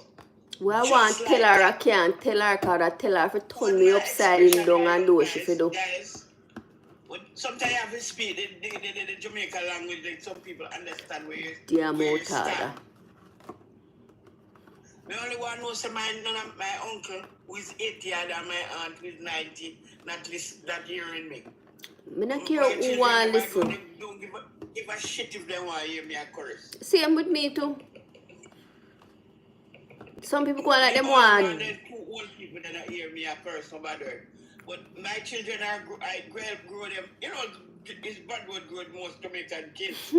Well, I want to tell her I can't tell her because I tell her to turn me upside and down and do what she do. Guys, but sometimes you have to speak the Jamaica language that some people understand where you stand. The only one knows my uncle who is 80 and my aunt who is 90 not hearing me. I don't care who want to listen. Don't give a shit if they want to hear me a curse. Same with me too. Some people go like them want. There's 2 old people that don't hear me a curse no bad word. But my children I grow them. You know, it's bad word grow most Jamaican kids.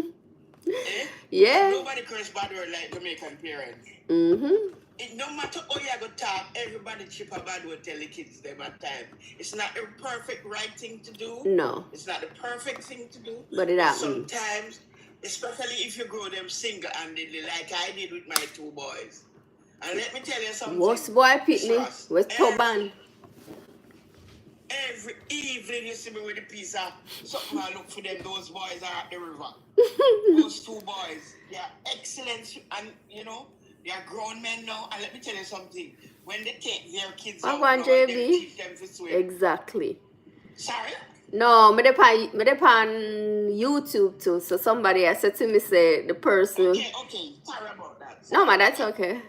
Eh? Yeah. Nobody curse bad word like Jamaican parents. Mm-hmm. No matter how you go talk, everybody chip a bad word tell the kids them at time. It's not the perfect right thing to do. No. It's not the perfect thing to do. But it happens. Sometimes, especially if you grow them single-handedly like I did with my 2 boys. And let me tell you something. What's boy picnic? Where's Toban? Every evening you see me with a piece of something I look for them. Those boys are at the river. Those 2 boys. They are excellent and, you know, they are grown men now. And let me tell you something. When they take their kids out, they teach them to swim. Exactly. Sorry? No, me on YouTube too. So somebody has said to me, say the person. Okay. Sorry about that. No, man, that's okay.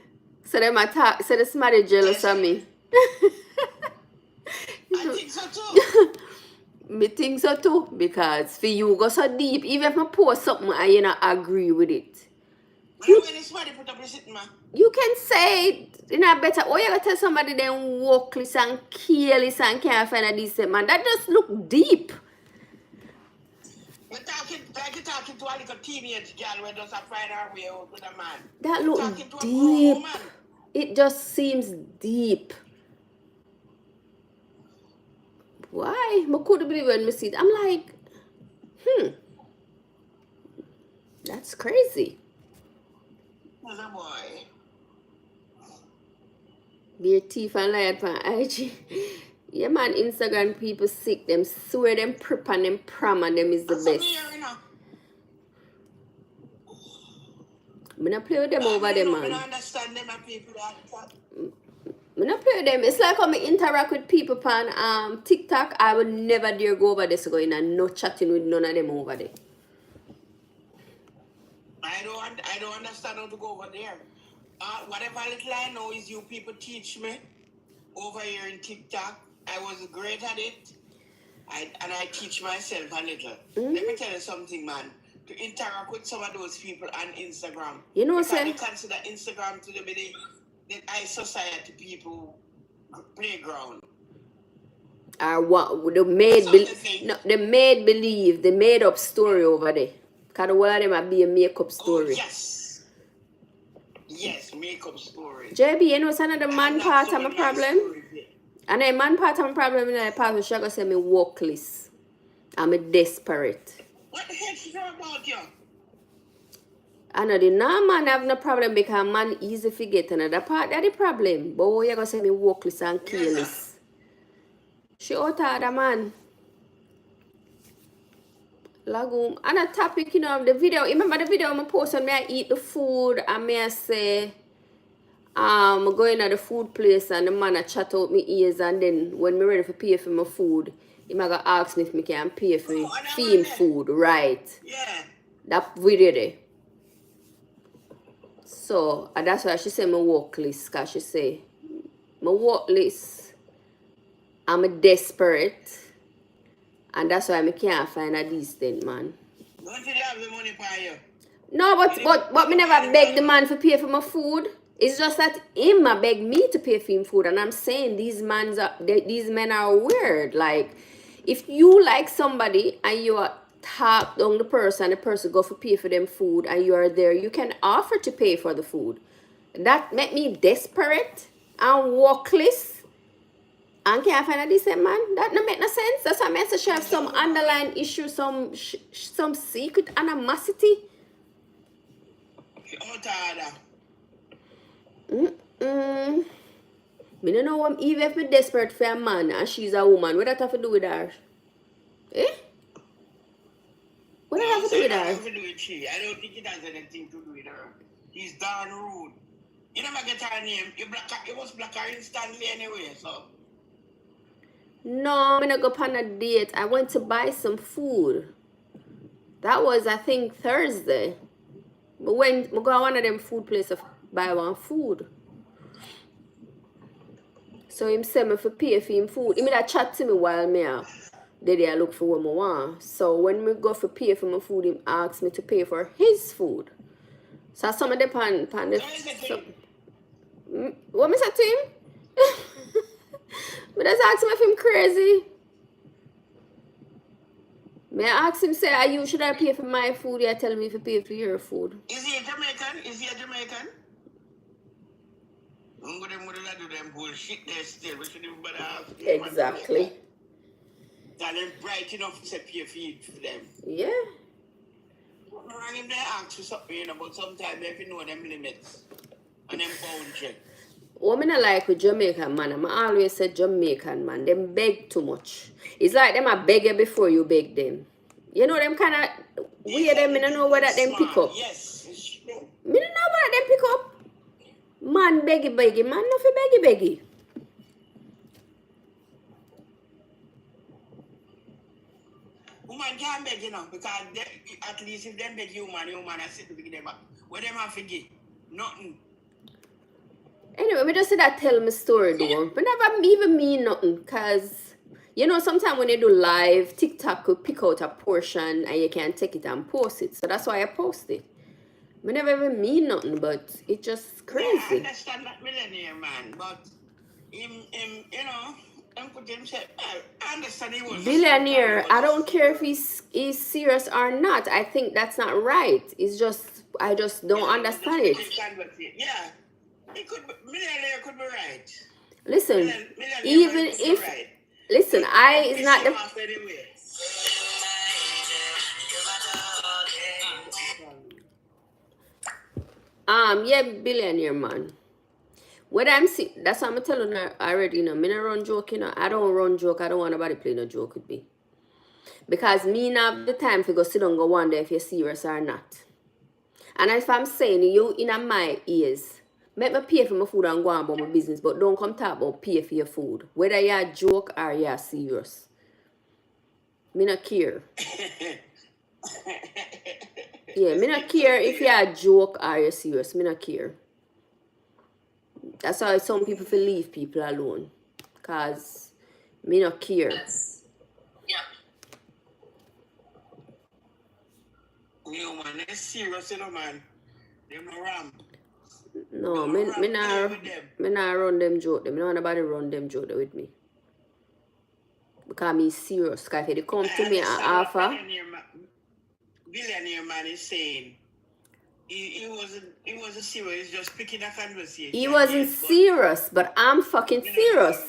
So them attack. So the somebody jealous of me. I think so too. Me think so too. Because for you go so deep, even if I post something and you not agree with it. You can say it in a better way. You gotta tell somebody then walkless and careless and can't find a decent man. That just look deep. You're talking to a little teenage girl who doesn't find her way out with a man. That look deep. It just seems deep. Why? I couldn't believe when I see it. I'm like, that's crazy. As a boy. Their teeth and lie on IG. Yeah, man, Instagram people sick. Them swear them prep and them prom and them is the best. I'm not play with them over there, man. I don't understand them and people that. I'm not play with them. It's like when I interact with people on TikTok, I would never dare go over there to go in and no chatting with none of them over there. I don't understand how to go over there. Whatever little I know is you people teach me over here in TikTok. I was great at it. And I teach myself a little. Let me tell you something, man. To interact with some of those people on Instagram. You know what I'm saying? They consider Instagram to be the high society people playground. Or what? The made believe, the made up story over there. Because one of them might be a makeup story. Oh, yes. Yes, makeup story. JB, you know, it's another man part of my problem. And a man part of my problem in the part of she go say me walkless. I'm a desperate. What the heck is that about you? I know the man have no problem because man easy forget another part. That's the problem. But what you gonna say me walkless and careless? Yes, she out of the man. Lagoon. And a topic, you know, the video. Remember the video I post on me I eat the food and me I say going to the food place and the man I chat out my ears and then when me ready for pay for my food, he might go ask me if me can pay for him food, right? Yeah. That video there. So and that's why she say my work list, cause she say my work list I'm a desperate. And that's why I can't find a decent man. Don't you have the money for you? No, but me never beg the man to pay for my food. It's just that him beg me to pay for him food. And I'm saying these men are weird. Like, if you like somebody and you are talk down the person go for pay for them food and you are there, you can offer to pay for the food. That make me desperate and walkless. And can't find a decent man. That don't make no sense. That's why I say she have some underlying issue, some secret animosity. Me don't know what, even if me desperate for a man and she's a woman, what that have to do with her? Eh? What that have to do with her? I don't think it has anything to do with her. He's darn rude. You never get her name. You must block her instantly anyway, so. No, I'm gonna go on a date. I went to buy some food. That was, I think, Thursday. But when I go to one of them food places, buy one food. So him say me for pay for him food. He made a chat to me while me I look for what I want. So when me go for pay for my food, him asks me to pay for his food. So some of the pan the what me say to him? But just ask him if him crazy. May I ask him, say, are you, should I pay for my food? You tell me if you pay for your food. Is he a Jamaican? Is he a Jamaican? I'm going to do them bullshit there still. We shouldn't even bother asking. Exactly. Tell them bright enough to pay for them. Yeah. I'm wrong if they ask for something, you know, but sometimes they have to know them limits and them boundaries. What I like with Jamaican man, I always say Jamaican man, them beg too much. It's like them a beg you before you beg them. You know them kind of weird, them, I don't know whether them pick up. Yes, it's true. I don't know whether them pick up. Man beggy, man no fi beggy. Woman can't beg, you know, because they, at least if them beg you, man are sitting to them up. What them have to give? Nothing. Anyway, me just say that tell me story though. But never even mean nothing, cause you know sometimes when you do live, TikTok could pick out a portion and you can take it and post it. So that's why I post it. Me never even mean nothing, but it just crazy. Yeah, I understand that millionaire man, but him, you know, don't put himself. I understand he was billionaire. I don't care if he's serious or not. I think that's not right. It's just I just don't understand it. Yeah. It could be, millionaire could be right. Listen, Millionaire even if right. listen, it's not the anyway. yeah, billionaire man. What I'm see, that's what I'm telling her already. You know, me not run joke. You know, I don't run joke. I don't want nobody play no joke with me. Because me not have the time to go sit down and go wonder if you're serious or not. And if I'm saying you in my ears. Make me pay for my food and go on about my business, but don't come talk about pay for your food. Whether you're a joke or you're serious. Me not care. Yeah, me not care if you're a joke or you're serious. Me not care. That's why some people feel leave people alone. Because me not care. Yeah. You man, they're serious, you know, man. They're no ram. No, me not run them joke. Them. No nobody run them joke with me. Because me serious. Because if they come to me and offer. Billionaire man is saying he wasn't serious. He's just picking a conversation. He wasn't serious, but I'm fucking serious.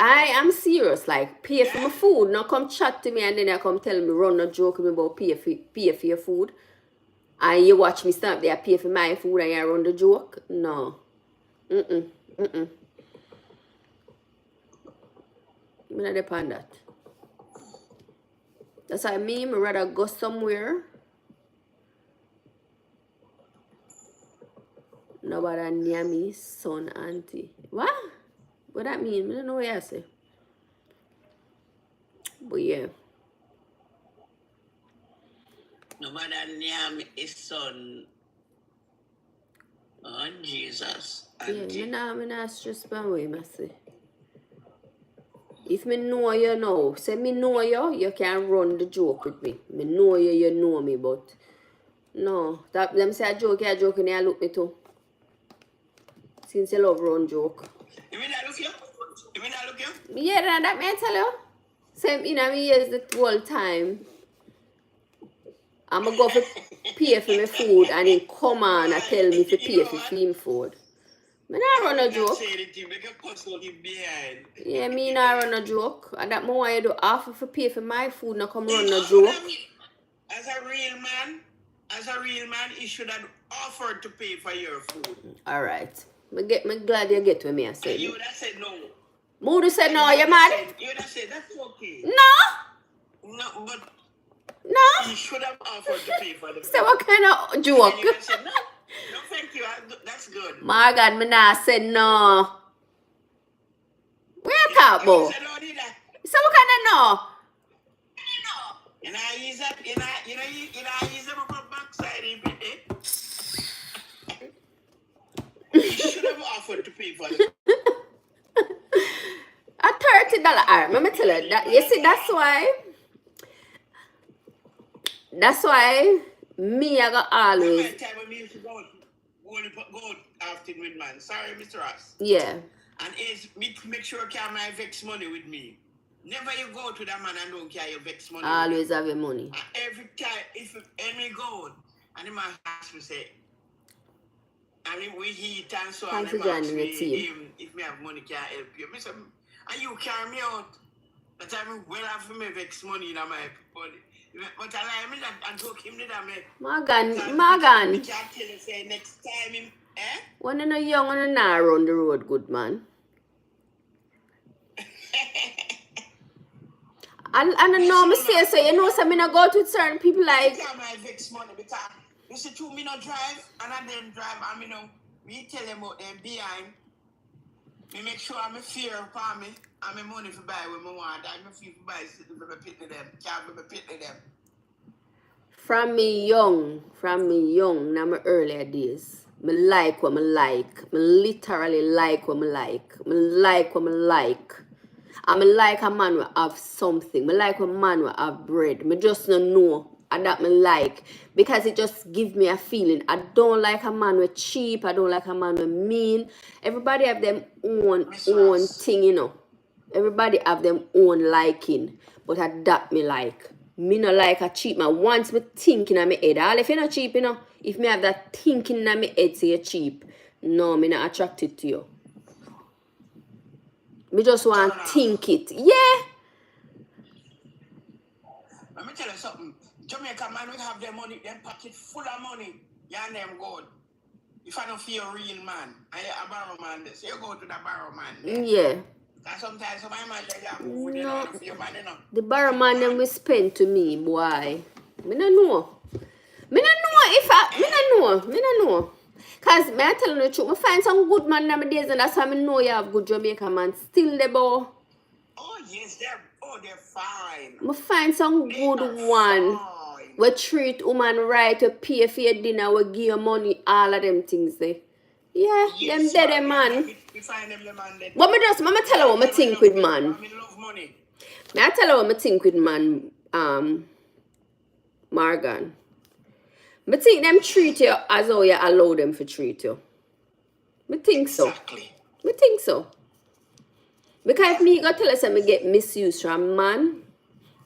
I am serious. Like pay for my food. Now come chat to me and then I come tell me run a joke with me about pay for your food. And you watch me stand up there, pay for my food and you run the joke? No. I'm not depend that. That's why me rather go somewhere. Nobody near me, son, auntie. What? What that mean? I don't know what you say. But yeah. Nobody near me is son. Oh, Jesus. Auntie. Yeah, me not stress my way, I say. If me know you now, say me know you can run the joke with me. Me know you know me, but no. That them say a joke, and you look me too. Since you love run joke. You mean that look you? You mean that look you? Yeah, that may I tell you. Same in me years the whole time. I'm going to go for pay for my food and then come on and tell me to pay for him food. Me not run a not joke. say anything, make a cuss out him behind. Yeah, me not run a joke. And that more I do offer for pay for my food, not come run He a should joke. have, as a real man, he should have offered to pay for your food. Alright. Me glad you get what me I And said. you would have said no. Moody said And no, you you would mad? have said that's okay. No! No, but No! he should have offered to pay for the So food. what kind of And joke? you would have said no. No, thank you. That's good. Morgan, me not said no. Where you talk You about? said no, did I? So what kind of no? And I use that, you use them up a backside, eh? He should have offered to pay for the A $30. Alright, let me tell you that. You see, that's why me I got always. Remember the time when we used to go after with man. Sorry, Mr. Ross. Yeah. And is make sure you carry my vex money with me. Never you go to that man and don't carry your vex money. Always have your money. And every time, if any go, and the man ask me say, and if we eat and so on, and ask me if me have money can help you. Me say, and you carry me out. But I'm well after me vex money in my body. But I lie me that and joke him that me. Morgan. Me can't tell you say next time him, eh? When you're young and you're not run the road, good man. And I know me say so, you know, so me not go to certain people like. I my vex money because you see two me not drive and I then drive and me know me tell them about them behind. Me make sure I'm a fear upon me and my money for buy what I want. I'm a fear for buy so me pit to them. Can't be pit to them. From me young, now my earlier days, me like what me like. Me literally like what me like. Me like what me like. And me like a man will have something. Me like a man will have bread. Me just don't know. And that me like. Because it just give me a feeling. I don't like a man with cheap. I don't like a man with mean. Everybody have them own thing, you know. Everybody have them own liking. But I that me like. Me no like a cheap man. Once me thinking in my head. All if you're not cheap, you know. If me have that thinking in my head say you're cheap. No, me not attracted to you. Me just want to think it. Yeah. Let me tell you something. Jamaica man will have their money, them pocket full of money. Yeah, and them good. If I don't feel a real man, I a barrow man, so you go to the barrow man. There. Yeah. And sometimes some man they move with the man, you know. The barrow man them will spend to me, boy. Me no know. Me no know. Cause me I tell you the truth, me find some good man nowadays and that's how me know you have good Jamaica man. Still the boy. Oh yes, they're fine. Me find some good one. We treat woman right, we pay for your dinner, we give you money, all of them things there. Yeah, yes, them dead man. We find them man dead. But me tell you what me think with man. I love money. I tell you what me think with man, Morgan. Me think them treat you as how you allow them to treat you. Me think so. Exactly. Me think so. Because if me go tell us that me get misused from man,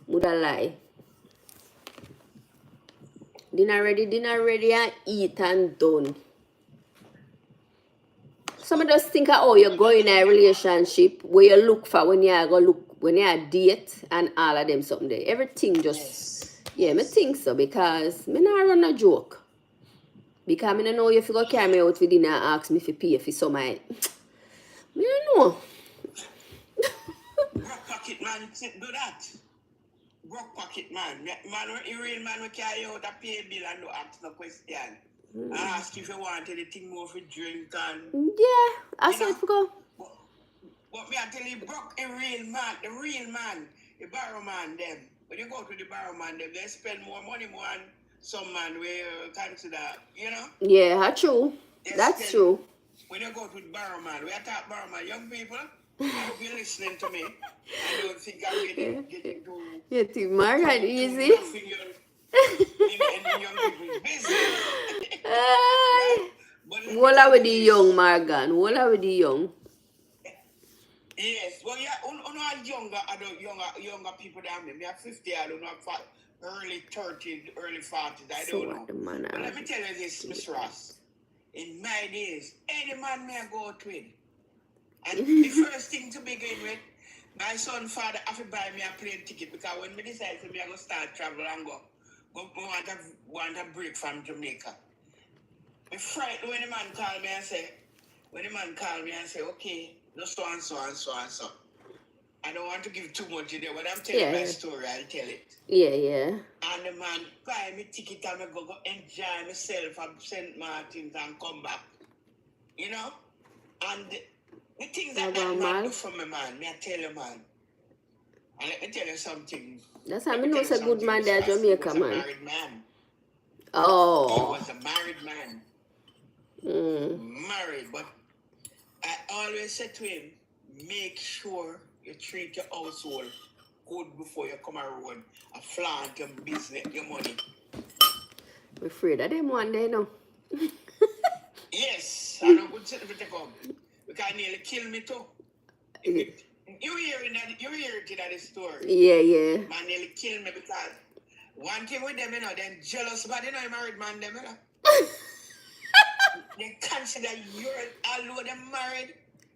would I lie? Dinner ready and eat and done. Some just think of how you go in a relationship where you look for when you date and all of them something there. Everything just yeah, me think so because me not run a joke. Because me don't know if you go carry me out for dinner and ask me if you pay for some me don't know. Broke pocket man do that. Broke pocket man. A real man will carry out a pay bill and no ask no question. I ask if you want anything more for drink and yeah, I said to go. But me I tell you, broke a real man, the real man, the barrow man them. When you go to the barrow man them, they spend more money more than some man where consider, you know? Yeah, true. That's true. When you go to the barrow man, we are talking barrow man, young people, I hope you're listening to me. I don't think I'm getting too... You think Morgan easy? In young people's business. What with the young, Morgan? What with the young? Yes, well, yeah, younger people than me. Me are 50, I don't know, early 30s, early 40s, I don't know. But let me tell you this, Mr. Ross. in my days, any man may I go out with. And the first thing to begin with, my son father have to buy me a plane ticket because when me decide to me I go start travel and go want a break from Jamaica. Me frightened when the man call me and say, okay, no so and so and so and so. I don't want to give too much in there. When I'm telling my story, I'll tell it. Yeah. And the man buy me ticket and I go enjoy myself from St. Martin's and come back. You know? And the things that man do for me, man, me I tell you, man. And let me tell you something. That's how I know it's a good man there, Jamaica, man. He was a married man. Oh. He was a married man. Married, but I always said to him, make sure you treat your household good before you come around and flaunt your business, your money. I'm afraid of them one day, no. Yes, I know good set to come. Because nearly kill me too. You hear it in that story. Yeah. Man nearly kill me because one thing with them, you know, they're jealous, but you know, married man, them, you know. They consider although they're married,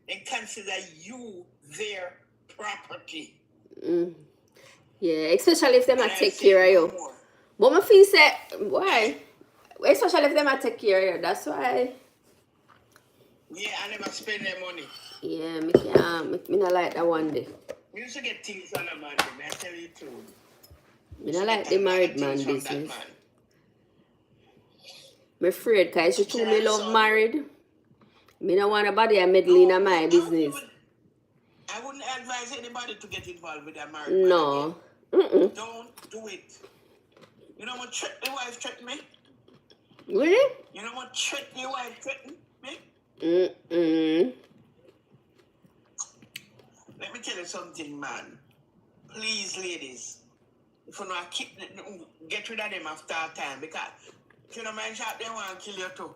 they consider you their property. Yeah, especially if they might take care of you. But my feel say, why? Especially if they might take care of you, that's why. Yeah, I never spend their money. Yeah, me not like that one day. We used to get things on a man, I tell you too. Me not like the married man business. I'm afraid, because it's true me love married. Me not want nobody meddling in my business. I wouldn't advise anybody to get involved with a married man. No. Don't do it. You know what the wife threatened me? Really? You know what your wife threatened me? Let me tell you something, man. Please, ladies, if you not get rid of them after a time, because if you don't mind shot, they want to kill you too.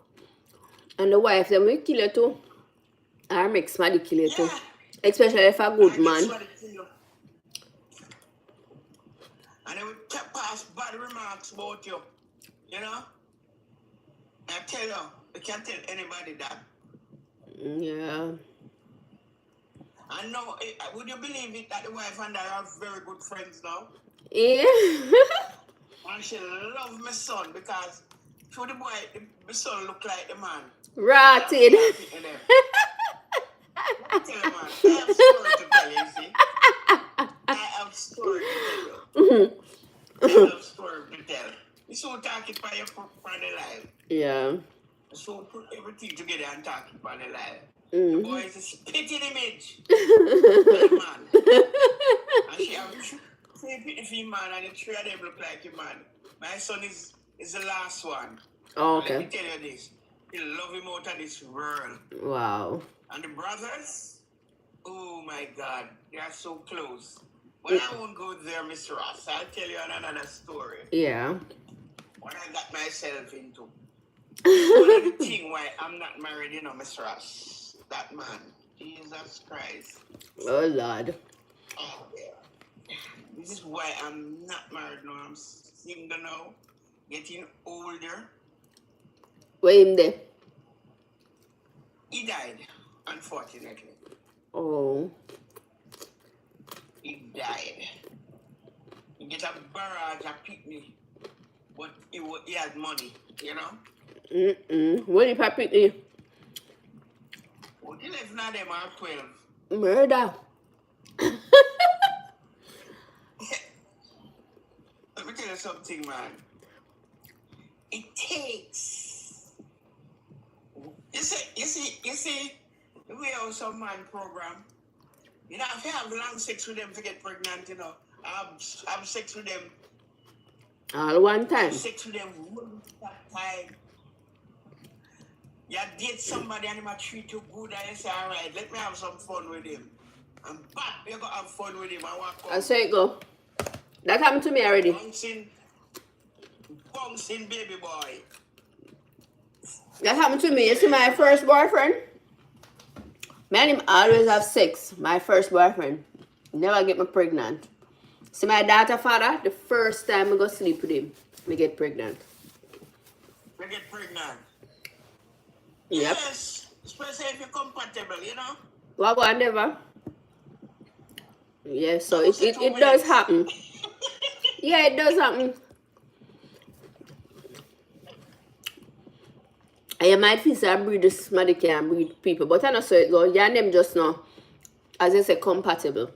And the wife, them will kill you too. Or make somebody kill you too. Especially if a good man. And they will pass bad remarks about you. You know? I tell you, you can't tell anybody that. Yeah. And no, would you believe it that the wife and I are very good friends now? Yeah. And she loves my son because through the boy, the son look like the man. Rotted. Let me tell you, man, I have story to tell you, you see? I have story to tell you. I have story to tell. You so talk it by your the live. Yeah. So put everything together and talk it by the live. The boy is a spitting image. Man. And she have three pretty man and the three of them look like a man. My son is the last one. Oh, okay. Let me tell you this. You love him out of this world. Wow. And the brothers, oh my God, they are so close. But I won't go there, Mr. Ross. I'll tell you another story. Yeah. What I got myself into. One of the things why I'm not married, you know, Mr. Ross. That man. Jesus Christ. Oh, Lord. Oh, yeah. This is why I'm not married now. I'm single now. Getting older. Where him there? He died, unfortunately. Oh. He died. He get a barrage of picnic, but he had money, you know? What did he pick me? Well, 11 of them are 12. Murder. Let me tell you something, man. It takes. You see, the way how some man program, you know, if you have long sex with them to get pregnant, you know, have sex with them. All one time. Have sex with them one time. You date somebody and he might treat you good and you say, all right, let me have some fun with him. And bam, you go have fun with him and walk up. I say it go. That happened to me already. Bouncing baby boy. That happened to me. You see my first boyfriend? Me and him always have sex. My first boyfriend. Never get me pregnant. See my daughter father, the first time I go sleep with him, me get pregnant. We get pregnant. Yep. Yes, especially if you're compatible, you know. What go on never? Yeah, so I will say 2 it does minutes. happen. Yeah, it does happen. And you might feel say I breed this somebody can breed people, but I know so it goes. Yeah, and them just know, as I say, compatible.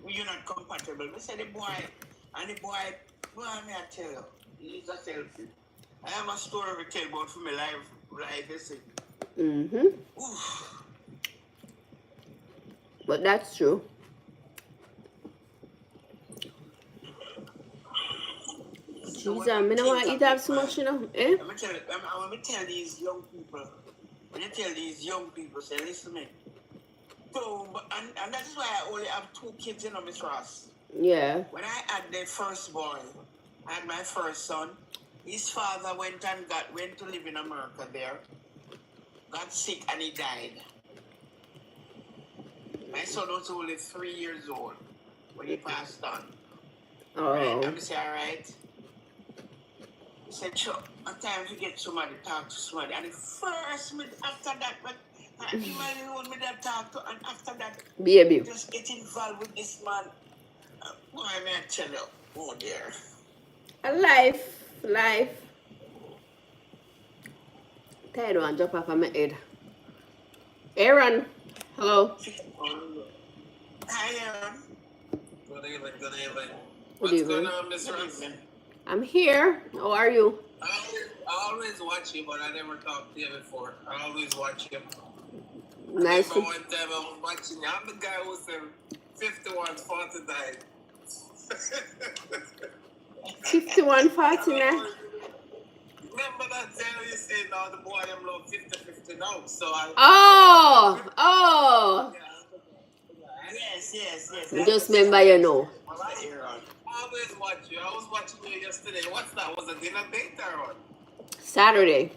You're not compatible. We say the boy, and the boy, may I tell you, he's a selfie. I have a story to tell about for my life, you see. Oof. But that's true. Jesus, I don't want to eat that so much, you know. Eh? Let me tell these young people, say, listen to me. So, and that is why I only have 2 kids, you know, Miss Ross. Yeah. When I had the first boy, I had my first son. His father went to live in America there, got sick and he died. My son was only 3 years old when he passed on. Oh. Right? I'm say, all right. He said, sure, at times you get somebody talk to somebody. And the first minute after that, but he might hold me that talk to, and after that, Baby. just get involved with this man. Boy, may I tell you, oh dear. Life. Tired one drop off on my head. Aaron, hello. Hi, Aaron. Good evening. Good What's evening. going on, Miss Ross? I'm here. How are you? I always watch you, but I never talked to you before. I always watch you. Nice. I remember one time I was watching you. I'm the guy who said 51-49. 51-49. Remember that time you said, no, the boy them love 50-50 now. So I. Oh. Yes. Just remember, you know. I always watch you. I was watching you yesterday. What's that? Was it dinner date or what? Saturday.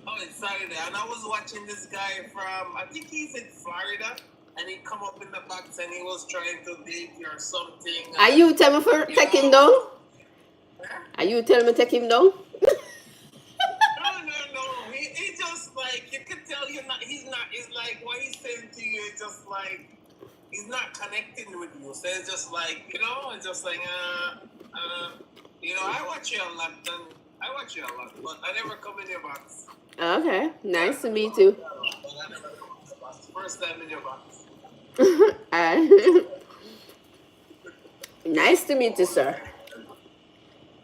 Oh, it's Saturday. And I was watching this guy from, I think he's in Florida. And he come up in the box and he was trying to date you or something. Are you telling me for take him down? Are you telling me take him down? No. He just like, you can tell it's like what he's saying to you is just like, he's not connecting with you. So it's just like, it's just like, I watch you a lot, but I never come in your box. Okay, nice to meet you. First time in your box. Nice to meet you, sir.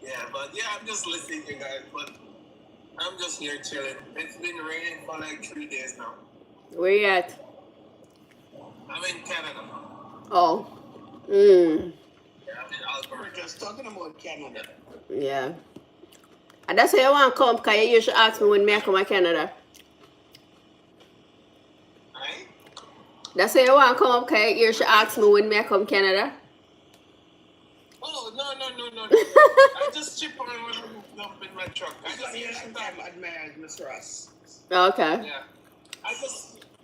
Yeah, I'm just listening to you guys, but I'm just here chilling. It's been raining for like 3 days now. Where you at? I'm in Canada. Oh. Yeah, I'm in Alberta. We're just talking about Canada. Yeah. And that's why you want to come, because you usually ask me when I come to Canada. Right? That's why you want to come up, because you usually ask me when I come to Canada. Oh, no. I just chip on when I'm up in my truck. I just hear some time. I'm admired Miss Ross. Okay.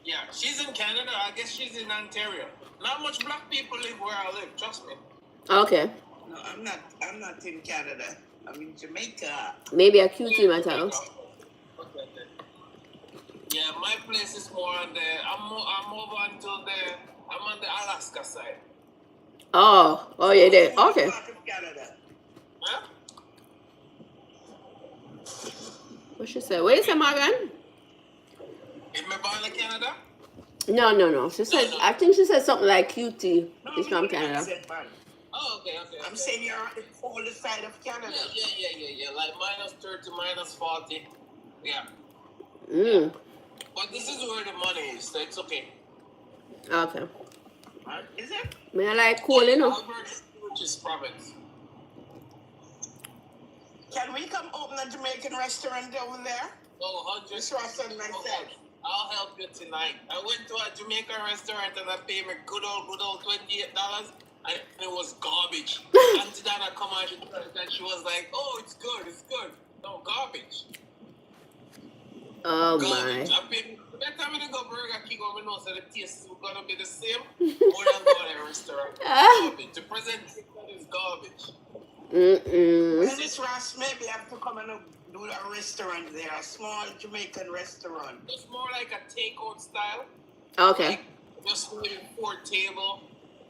Yeah. She's in Canada. I guess she's in Ontario. Not much black people live where I live. Trust me. Okay. No, I'm not in Canada. I'm in Jamaica. Maybe a cutie matter. Okay. Yeah, my place is more on the. I'm over until I'm on the Alaska side. Oh, yeah, there. Okay. Canada. Huh? What she say? Where you say, Morgan? Is my born in Canada? No. She said, I think she said something like cutie. She's from Canada. Oh, okay. I'm saying you're on the coldest side of Canada. Yeah. Like -30, -40. Yeah. But this is where the money is, so it's okay. Okay. Is it? Me I like cool, you know. Alberta, which is province. Can we come open a Jamaican restaurant over there? Oh, 100. Miss Ross and myself. I'll help you tonight. I went to a Jamaican restaurant and I paid me good old $28, and it was garbage. Auntie Dana come out and she was like, "Oh, it's good. No, garbage." Oh Garbage. my. I paid. That time I go Burger King, I know so the taste is gonna be the same. More than go to a restaurant. Garbage. The presentation is garbage. Well, Miss Ross, maybe I have to come and do do a restaurant there, a small Jamaican restaurant. It's more like a takeout style. Okay. Like just maybe 4 table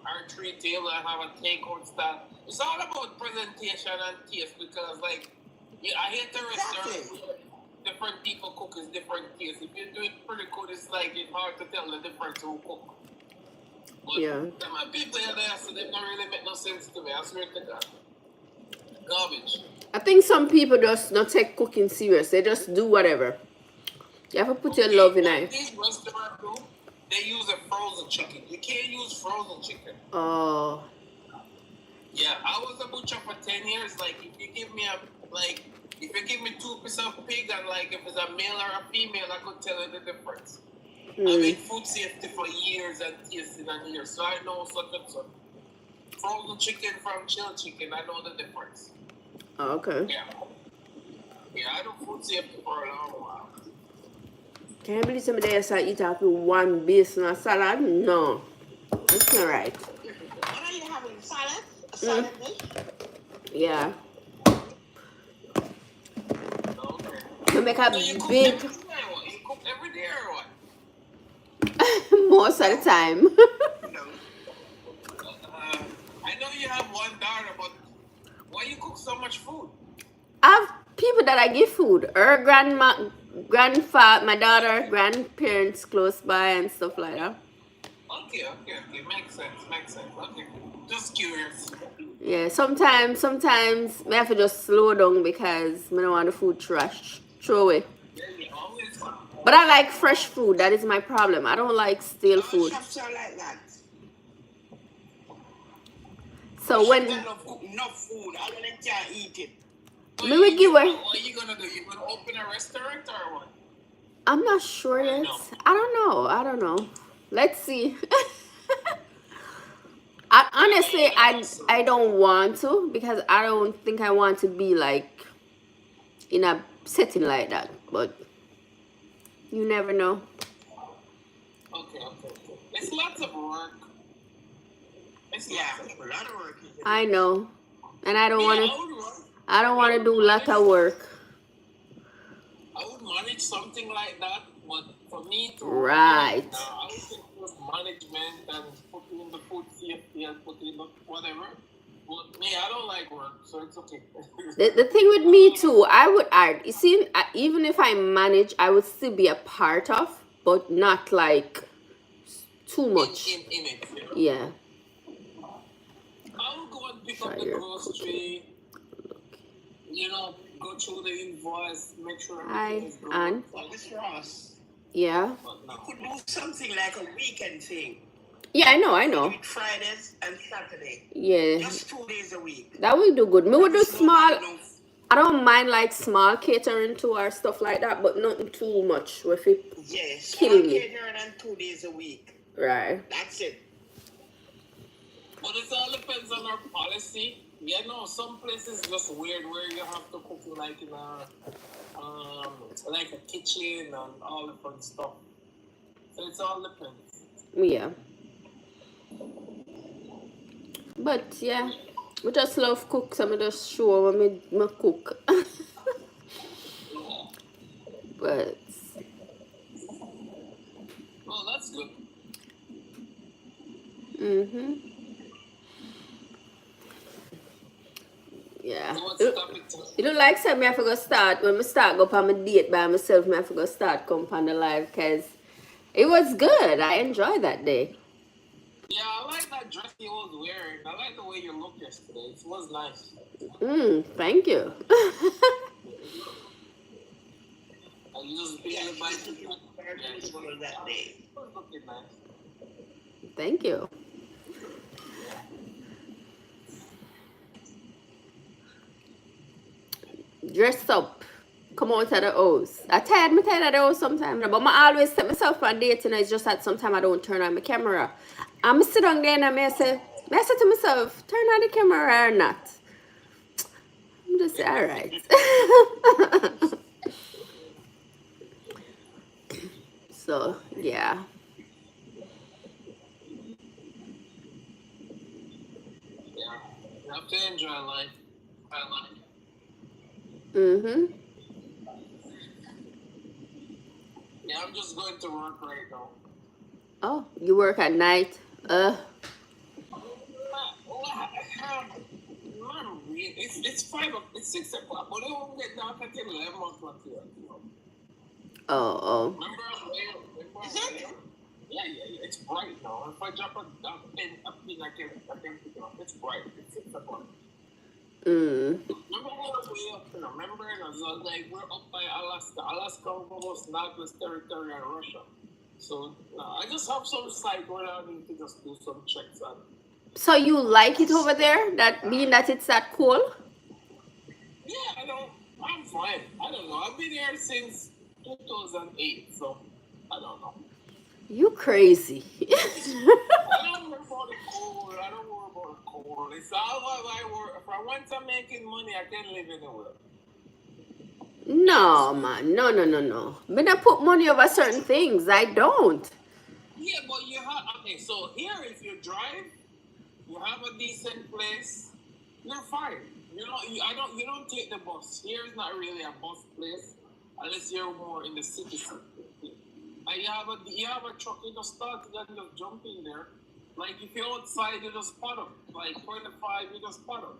or 3 table and have a takeout style. It's all about presentation and taste because like I hate the restaurant. Exactly. Different people cook is different taste. If you do it pretty good, it's like it's hard to tell the difference who cook. But Yeah. my people are there, so they don't really make no sense to me. I swear to God. Garbage. I think some people just not take cooking serious. They just do whatever. You have to put your love in it. These restaurants do, they use a frozen chicken. You can't use frozen chicken. Oh. Yeah, I was a butcher for 10 years. Like, if you give me if you give me 2 pieces of pig and like if it's a male or a female, I could tell you the difference. I made food safety for years and tasting and years, so I know such and such. Frozen chicken from chilled chicken, I know the difference. Oh, okay. Yeah, I do food safety for a long while. Can you believe somebody else eat after one base and a salad? No. That's not right. What are you having? Salad? A salad dish? Yeah. Okay. You make a So you cook big every day or what? You cook every day or what? most of the time. No. I know you have one daughter, but why you cook so much food? I have people that I give food. Her grandfather, my daughter, grandparents close by and stuff like that. Okay. Makes sense. Okay. Just curious. Yeah, sometimes I have to just slow down because I don't want the food trash. Throw away. Yeah, you always But I like fresh food. That is my problem. I don't like stale All food. shops are like that. So when They don't cook enough food, I don't can't eat it. me will give her, What are you gonna do? You gonna open a restaurant or what? I'm not sure yet. I don't know. Let's see. Honestly, I don't want to because I don't think I want to be like in a setting like that. But you never know. Okay. It's lots of work. Yeah, a lot of work. I know, and I don't Yeah, want I to. would work. I don't want to do a lot of work. I would manage something like that, but for me to Right. I would think it was management and put in the food safety and put in the whatever. But me, I don't like work, so it's okay. The thing with me too, I would add. You see, even if I manage, I would still be a part of, but not like too much. In it, you know? Yeah. I would go and pick up the grocery, go through the invoice, make sure everything is good. Ann. Miss Ross, Yeah. But no. you could do something like a weekend thing. Yeah, I know. With Fridays and Saturday. Yeah. Just 2 days a week. That would do good. Me would do That's small. not enough. I don't mind like small catering to or stuff like that, but nothing too much with it. Yes, Kill me. catering and 2 days a week. Right. That's it. But it all depends on our policy. Some places just weird where you have to cook like in a like a kitchen and all the fun stuff. So it's all depends. Yeah. But yeah, we just love cook, so I just show when me cook. But Oh, that's good. yeah. So what's the topic today? You don't like say me have to go start when me start go on my date by myself, me have to go start come on the live because it was good. I enjoyed that day. Yeah, I like that dress you was wearing. I like the way you looked yesterday. It was nice. Thank you. I just being the bike. That day. It was looking nice. Thank you. Dress up. Come out of the house. Me tired of the house sometimes. But I always set myself on dating. It's just that sometimes I don't turn on my camera. I'm sit down there and I say to myself, turn on the camera or not. I'm just say, all right. So, yeah. Yeah. You have to enjoy life. Mm-hmm. Yeah, I'm just going to work right now. Oh, you work at night? It's 5 o'clock, it's 6 o'clock, but it won't get dark until 11 o'clock here. Oh. Remember, is it? Yeah, it's bright now. If I drop a pin, I can pick it up. It's bright. It's 6 o'clock. Mm. Remember when we up? Remember, so like we're up by Alaska. Alaska almost Northwest territory and Russia. So I just have some site where I need to just do some checks on. So you like it over there? That mean that it's that cold? Yeah, I'm fine. I don't know. I've been here since 2008, so I don't know. You crazy. I don't worry about the cold. It's all what I work. If I want to making money, I can live anywhere. No, man. No. But I put money over certain things. I don't. Yeah, but you have so here if you drive, you have a decent place, you're fine. You don't take the bus. Here is not really a bus place unless you're more in the city. And you have a truck, you just start and just jump in there. Like if you're outside, you just spot them. Like 25, you just spot them.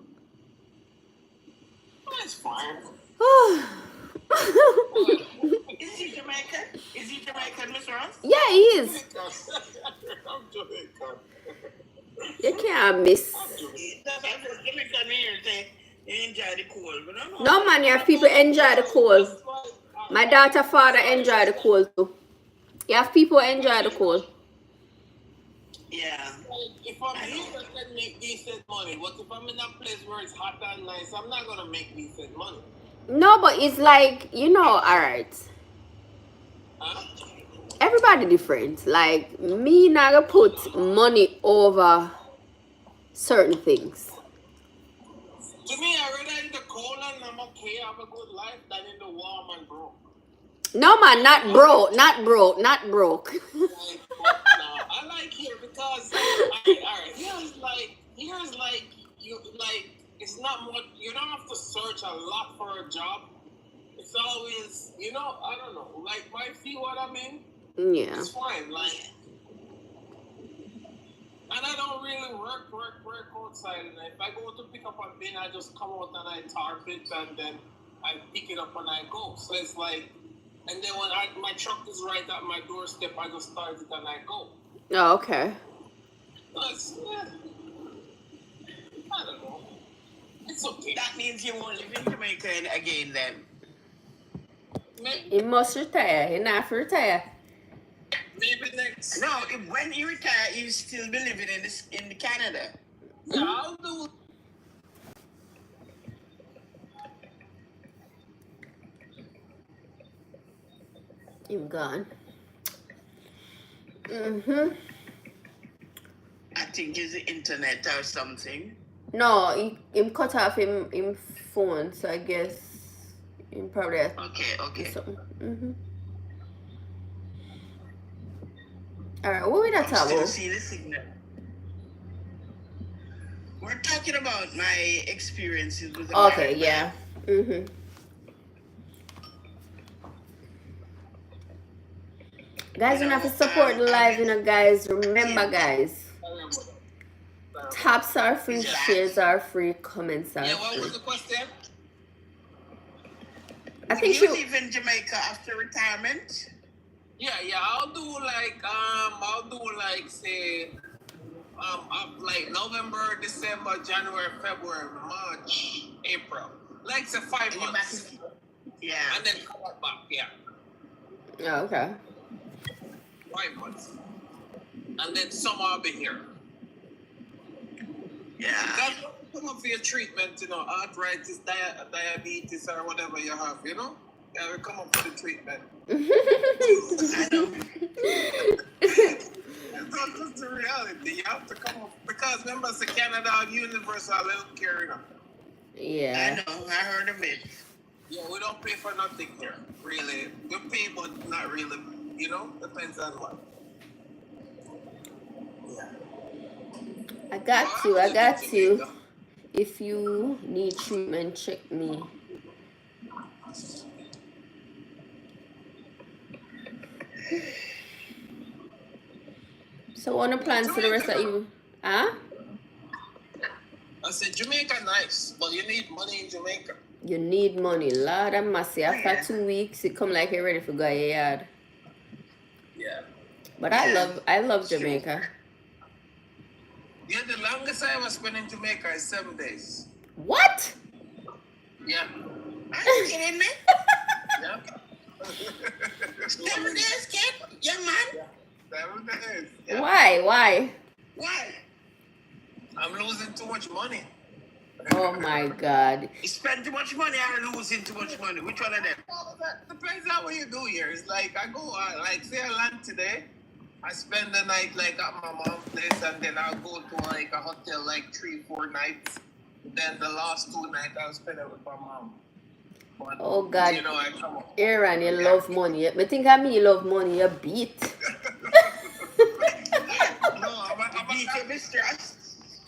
That's fine. Is he Jamaican? Is he Jamaican, Miss Ross? Yeah, he is. I'm Jamaican. You can't miss. Jamaican here say you enjoy the cold, but No, man, you have people enjoy the cold. My daughter, father enjoy the cold too. You have people enjoy the cold. Yeah. If I'm here, I can make decent money. But if I'm in a place where it's hot and nice, I'm not gonna make decent money. No, but it's like, alright. Huh? Everybody different. Like, me not gonna put money over certain things. To me, I rather in the cold and I'm okay, have a good life, than in the warm and broke. No, man, not broke. I like here because here's like it's not much. You don't have to search a lot for a job. It's always I don't know. Like my fee, what I mean. Yeah. It's fine. Like, and I don't really work outside. And if I go to pick up a bin, I just come out and I tarp it and then I pick it up and I go. So it's like. And then when my truck is right at my doorstep, I just start it and I go. Oh, okay. But, I don't know. It's okay. That means you won't live in Jamaica again then. You must retire. You're not for retire. Maybe next. No, when you retire, you still be living in Canada. Yeah, I'll do. You're gone. I think it's the internet or something. No, he cut off him phone, so I guess he probably has Okay. something. Alright, what we that I'm still about? seeing the signal. We're talking about my experiences with the Okay, married yeah. man. Guys, you have to support the live, guys. Remember, guys. Taps are free, shares are free, comments are Yeah, what free. was the question? I think you live in Jamaica after retirement? Yeah, I'll do say like November, December, January, February, March, April. Like say 5 months. Yeah. And then come back, yeah. Oh, okay. 5 months. And then summer I'll be here. Yeah. Because come up for your treatment, arthritis, diabetes, or whatever you have, Yeah, we come up for the treatment. I know. That's just the reality. You have to come up. Because members of Canada have universal health care, Yeah. I know. I heard of it. Yeah, we don't pay for nothing here, really. We pay, but not really, depends on what. Yeah. I got you. If you need treatment, check me. So what are the plans for the rest of you? Huh? I said Jamaica nice, but you need money in Jamaica. You need money. Lord have mercy. After 2 weeks, it come like you're ready for go your yard. Yeah. But I love Jamaica. Yeah, the longest I ever spent in Jamaica is 7 days. What? Yeah. Are you kidding me? Yeah. 7 days, kid? Yeah, man. 7 days. Yeah. Why? Why? I'm losing too much money. Oh my God. You spend too much money or losing too much money? Which one of them? That depends on what you do here. It's like I go, like say I land today, I spend the night like at my mom's place, and then I'll go to like a hotel like 3-4 nights. Then the last 2 nights I'll spend it with my mom. But, Oh God. you know, I come up. Aaron, you love money. I think I mean you love money, you beat. No, I'm a Beat your mistress.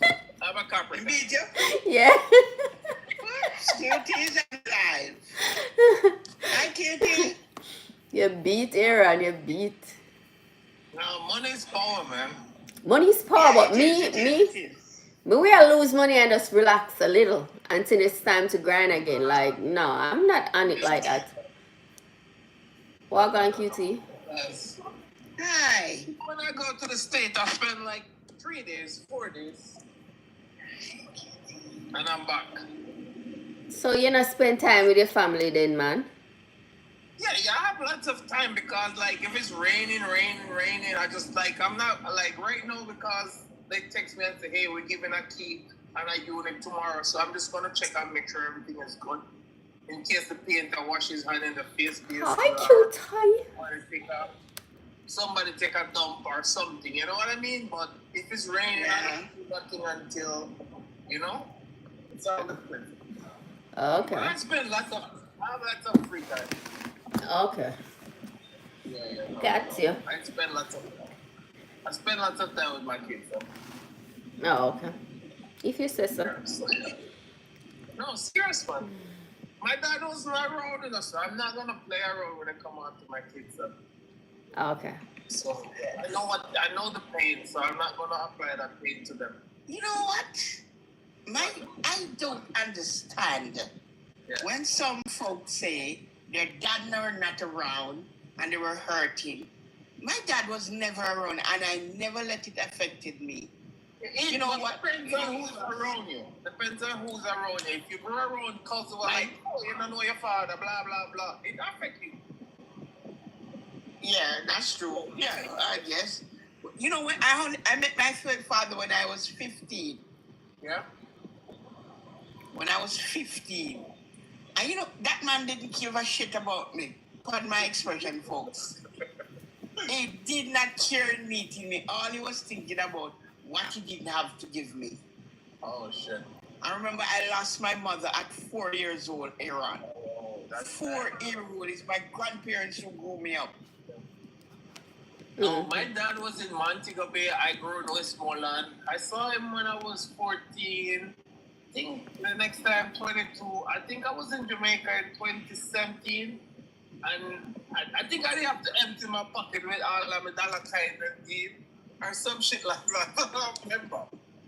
I'm a copper. Beat you? Yeah. Cutie is alive. Hi, Cutie. You beat Aaron, you beat. No, money is power, man. Money's power, but me, we'll lose money and just relax a little until it's time to grind again. Like, no, I'm not on it like that. Walk on, QT. Yes. Hi. When I go to the States, I spend like 3 days, 4 days, and I'm back. So you not spend time with your family then, man? Yeah, I have lots of time because like if it's raining, I just like I'm not like right now because they text me and say, hey, we're giving a key and a unit tomorrow, so I'm just gonna check and make sure everything is good. In case the painter washes hand in the face, Hi, cute, hi. Somebody take a dump or something, you know what I mean? But if it's raining, I don't do nothing until, you know, it's all different. Okay. But I have lots of free time. Okay. Yeah. Got you. I spend lots of time with my kids. So. Oh, okay. If you say so. No, serious man. My dad wasn't around enough, so I'm not gonna play around when I come out to my kids. So. Okay. So I know the pain, so I'm not gonna apply that pain to them. You know what? I don't understand when some folks say their dad were not around and they were hurting. My dad was never around and I never let it affected me. You know what? Depends on who's around you. If you go around because of like, oh, you don't know your father, blah blah blah, it affects you. Yeah, that's true. Yeah, I guess. You know when I met my father when I was 15. Yeah. When I was 15. And you know, that man didn't give a shit about me. Pardon my expression, folks. He did not care in meeting me. All he was thinking about what he didn't have to give me. Oh, shit. I remember I lost my mother at 4 years old, Aaron. Oh, that's 4-year-old. It's my grandparents who grew me up. No, my dad was in Montego Bay. I grew in Westmoreland. I saw him when I was 14. I think the next time, 22. I think I was in Jamaica in 2017. And I think I didn't have to empty my pocket with all of my dollar kind and deed or some shit like that. I don't remember.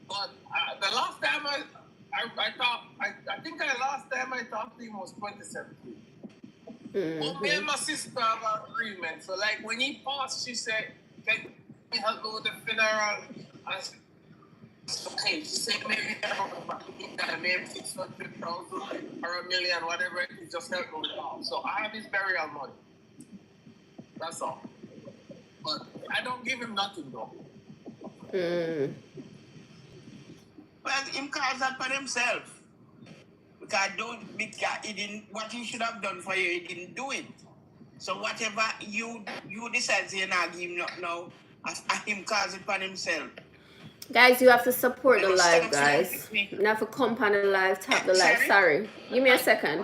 But the last time I think the last time I talked to him was 2017. But me and my sister have an agreement. So like when he passed, she said, can you help me with the funeral? I said, okay. She said maybe maybe 600,000 or $1 million, whatever it is, just help me with it. So I have his burial money. That's all. But I don't give him nothing though. Well, him calls that for himself. Because he didn't what he should have done for you, he didn't do it. So whatever you decide to not give him now, him calls it for himself. Guys, you have to support the live, guys. You have to come on the live, tap the live. Sorry. Give me a second.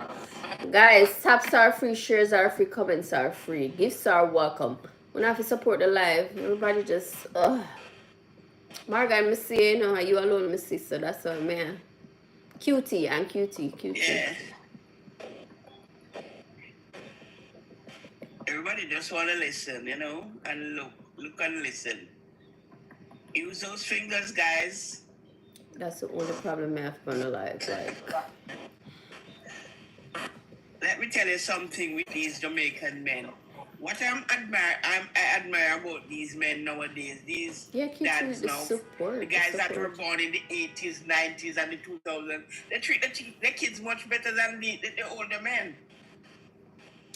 Guys, taps are free, shares are free, comments are free, gifts are welcome. We have to support the live. Everybody just, Margaret, I see you know, you alone, my sister. That's all, man. Cutie and cutie. Yeah. Everybody just want to listen, you know, and look and listen. Use those fingers, guys. That's the only problem I have in my life. Like, Let me tell you something with these Jamaican men. What I admire about these men nowadays, these yeah, keep dads the now, support. the guys that were born in the 80s, 90s, and the 2000s, they treat the kids much better than the older men.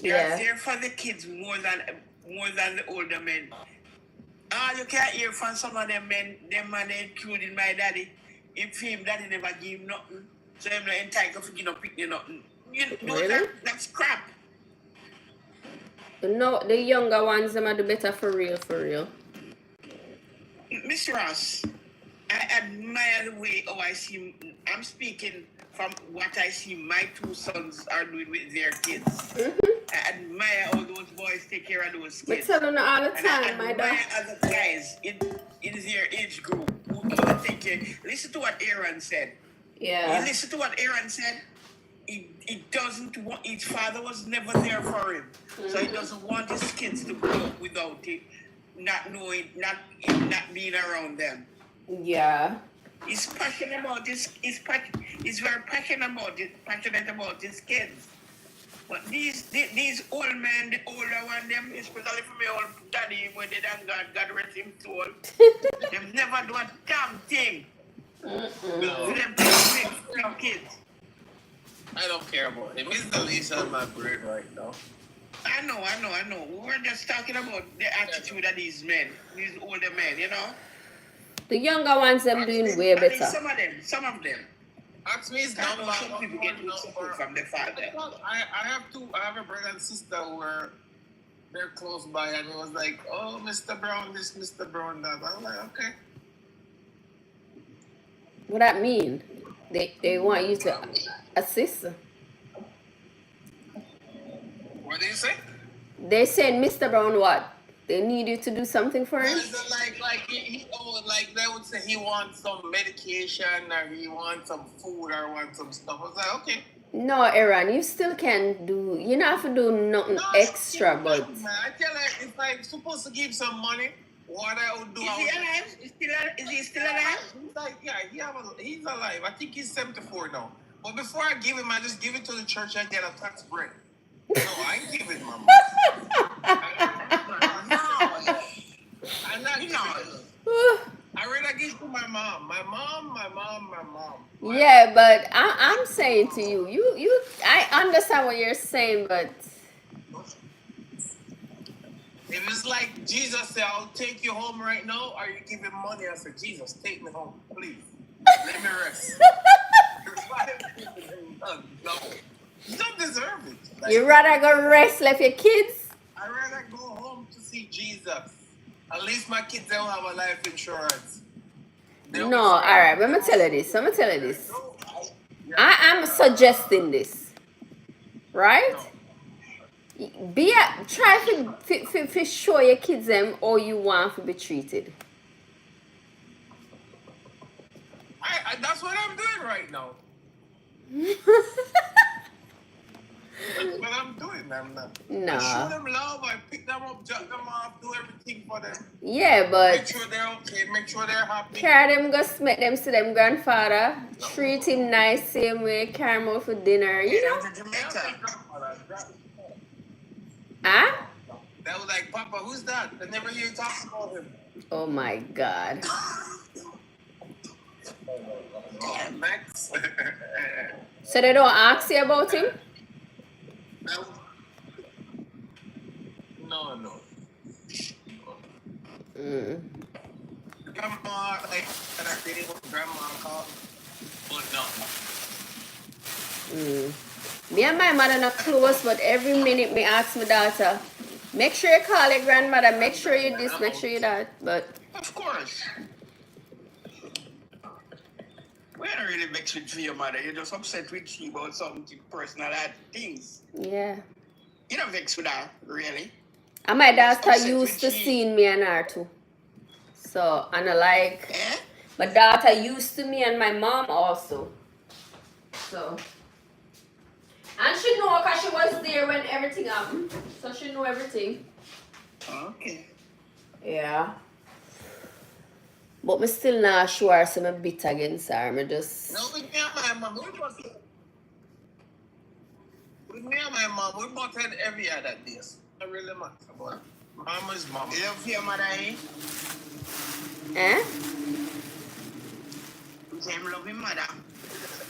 They are there for the kids more than the older men. You can't hear from some of them men, including my daddy. If him daddy never give him nothing, so I'm not entitled to give no picnic nothing. Really? That's crap. No, the younger ones them are do better for real, for real. Miss Ross, I admire the way I see. I'm speaking from what I see my two sons are doing with their kids. I admire how those boys take care of those kids. But tell them all the time, and I admire other guys in their age group who take care. Listen to what Aaron said. Yeah. You listen to what Aaron said. He doesn't want. His father was never there for him, so he doesn't want his kids to grow up without him, not knowing, not being around them. Yeah. He's passionate about this. He's very passionate about his kids. But these old men, the older one, them, especially for my old daddy, when they done God rest him soul, they've never done a damn thing. No. Them big kids. I don't care about him. He's the least on my brain right now. I know. We're just talking about the attitude of these men, these older men, you know? The younger ones, them doing way better. Some of them. Ask me his I number. know some people get good support from their father. I have a brother and sister who are they're close by, and he was like, "Oh, Mr. Brown, this, Mr. Brown, that." I was like, "Okay." What that mean? They want you to assist. What did you say? They said, Mr. Brown, what? They need you to do something for him? Like they would say he wants some medication or he wants some food or wants some stuff. I was like, okay. No, Aaron, you still can do. You don't have to do nothing extra, but. I tell her if I'm supposed to give some money, what I would do. Is he alive? Is he still alive? He's like, yeah, he's alive. I think he's 74 now. But before I give him, I just give it to the church and get a tax break. No, I ain't giving my money. I'm not giving it. I rather give to my mom. My mom. Yeah, but I'm saying to you, I understand what you're saying, but. If it's like Jesus said, I'll take you home right now, are you giving money? I said, Jesus, take me home, please. Let me rest. No, you don't deserve it. Like, You rather go rest like your kids? I'd rather go home to see Jesus. At least my kids don't have a life insurance. No, alright, let me tell you this. I'm suggesting this. Right? Try to show your kids them how you want to be treated. That's what I'm doing right now. That's what I'm doing. I show them love. I pick them up, drop them off, do everything for them. Yeah, but make sure they're okay. Make sure they're happy. Carry them, go make them see them grandfather. Treat him nice, same way. Carry him out for dinner. You know. Huh? That was like, Papa, who's that? I never hear you talk about him. Oh my God. Max. So they don't ask you about him? No. Grandma, like, and I did what grandma called, but no. Me and my mother not close, but every minute me ask my daughter, make sure you call your grandmother, make sure you this, make sure you that. But of course. We're not really vexed with your mother. You're just upset with you about some personal things. yeah. You're not vexed with her, really. And my daughter used to seeing me and her too. So, and I like, my daughter used to me and my mom also. So, and she know because she was there when everything happened. So she know everything. Okay. Yeah. But me still not sure, so I'm a bit against her. Me just... No, with me and my mom, we both had every other day. So it really matter, but mom is mom. You don't feel mother, eh? Eh? You say him love his mother.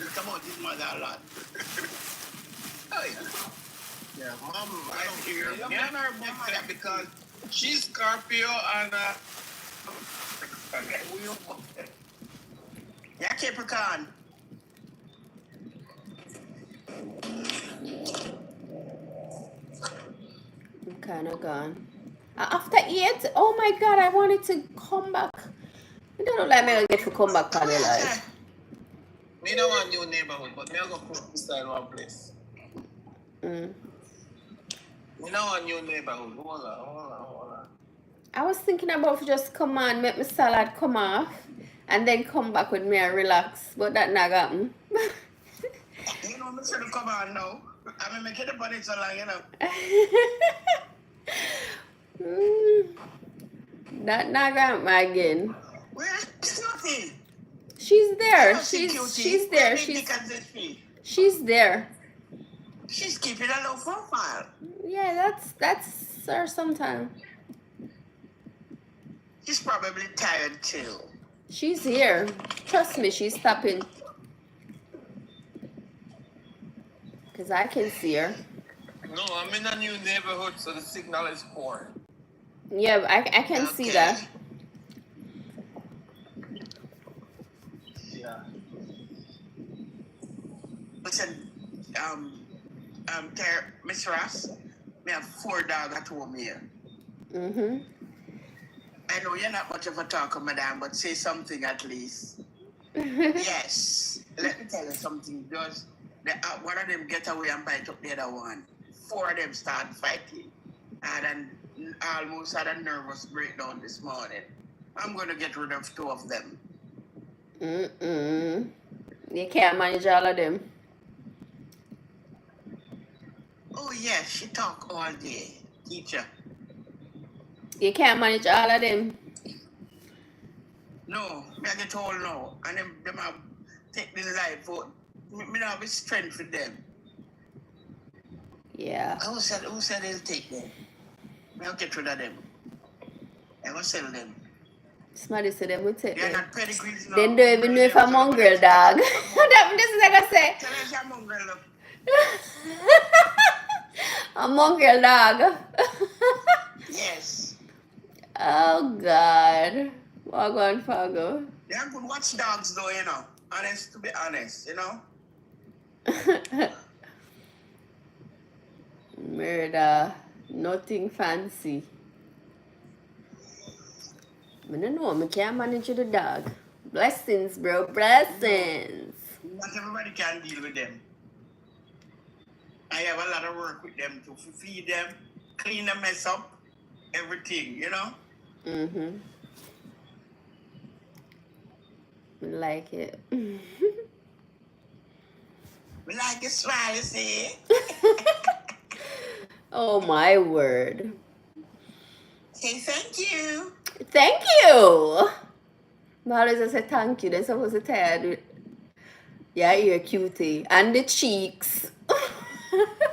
It's about his mother a lot. Oh, yeah. Yeah, mom, I don't care. Me and her both that because she's Scorpio and we Yeah, Capricorn. I'm kind of gone. After 8? Oh my God, I wanted to come back. I don't know, like, I get to come back on the live. me don't want new neighborhood, but me I go cook beside one place. Mm. Me don't want new neighborhood. Hold on. I was thinking about just come on, make my salad come off, and then come back with me and relax. But that not happen. You know, me say to come on now. I mean, make it the body so long, you know. That not happen again. Where's Cutie? She's there. Cutie. She's there. She's there. She's keeping a low profile. Yeah, that's her sometime. She's probably tired too. She's here. Trust me, she's stopping. Because I can see her. No, I'm in a new neighborhood, so the signal is poor. Yeah, I can see that. Yeah. Listen, Miss Ross, we have 4 dogs at home here. Mm-hmm. I know you're not much of a talker, madam, but say something at least. Yes. Let me tell you something. Just one of them get away and bite up the other one. 4 of them start fighting. And then almost had a nervous breakdown this morning. I'm going to get rid of 2 of them. You can't manage all of them. Oh, yes, she talk all day. Teacher. You can't manage all of them. No, me I get all now. And them have take the life out. Me don't have the strength for them. Yeah. Who said they'll take them? I'll get rid of them. I will sell them. Somebody said them will take They're them. not pedigrees now. They don't even know if I'm mongrel dog. This is like I say. Tell us I'm mongrel. A mongrel dog. Yes. Oh God. Wagwan Fago. They are good watchdogs though, you know. Honest, to be honest, you know. Murder. Nothing fancy. I don't know. I can't manage the dog. Blessings, bro. Blessings. Not everybody can deal with them. I have a lot of work with them to feed them, clean the mess up, everything, you know. Mm-hmm. I like it. We like a smile, you see. Oh my word. Say thank you. Thank you. Always I say thank you. They're supposed to tell you. Yeah, you're cutie. And the cheeks.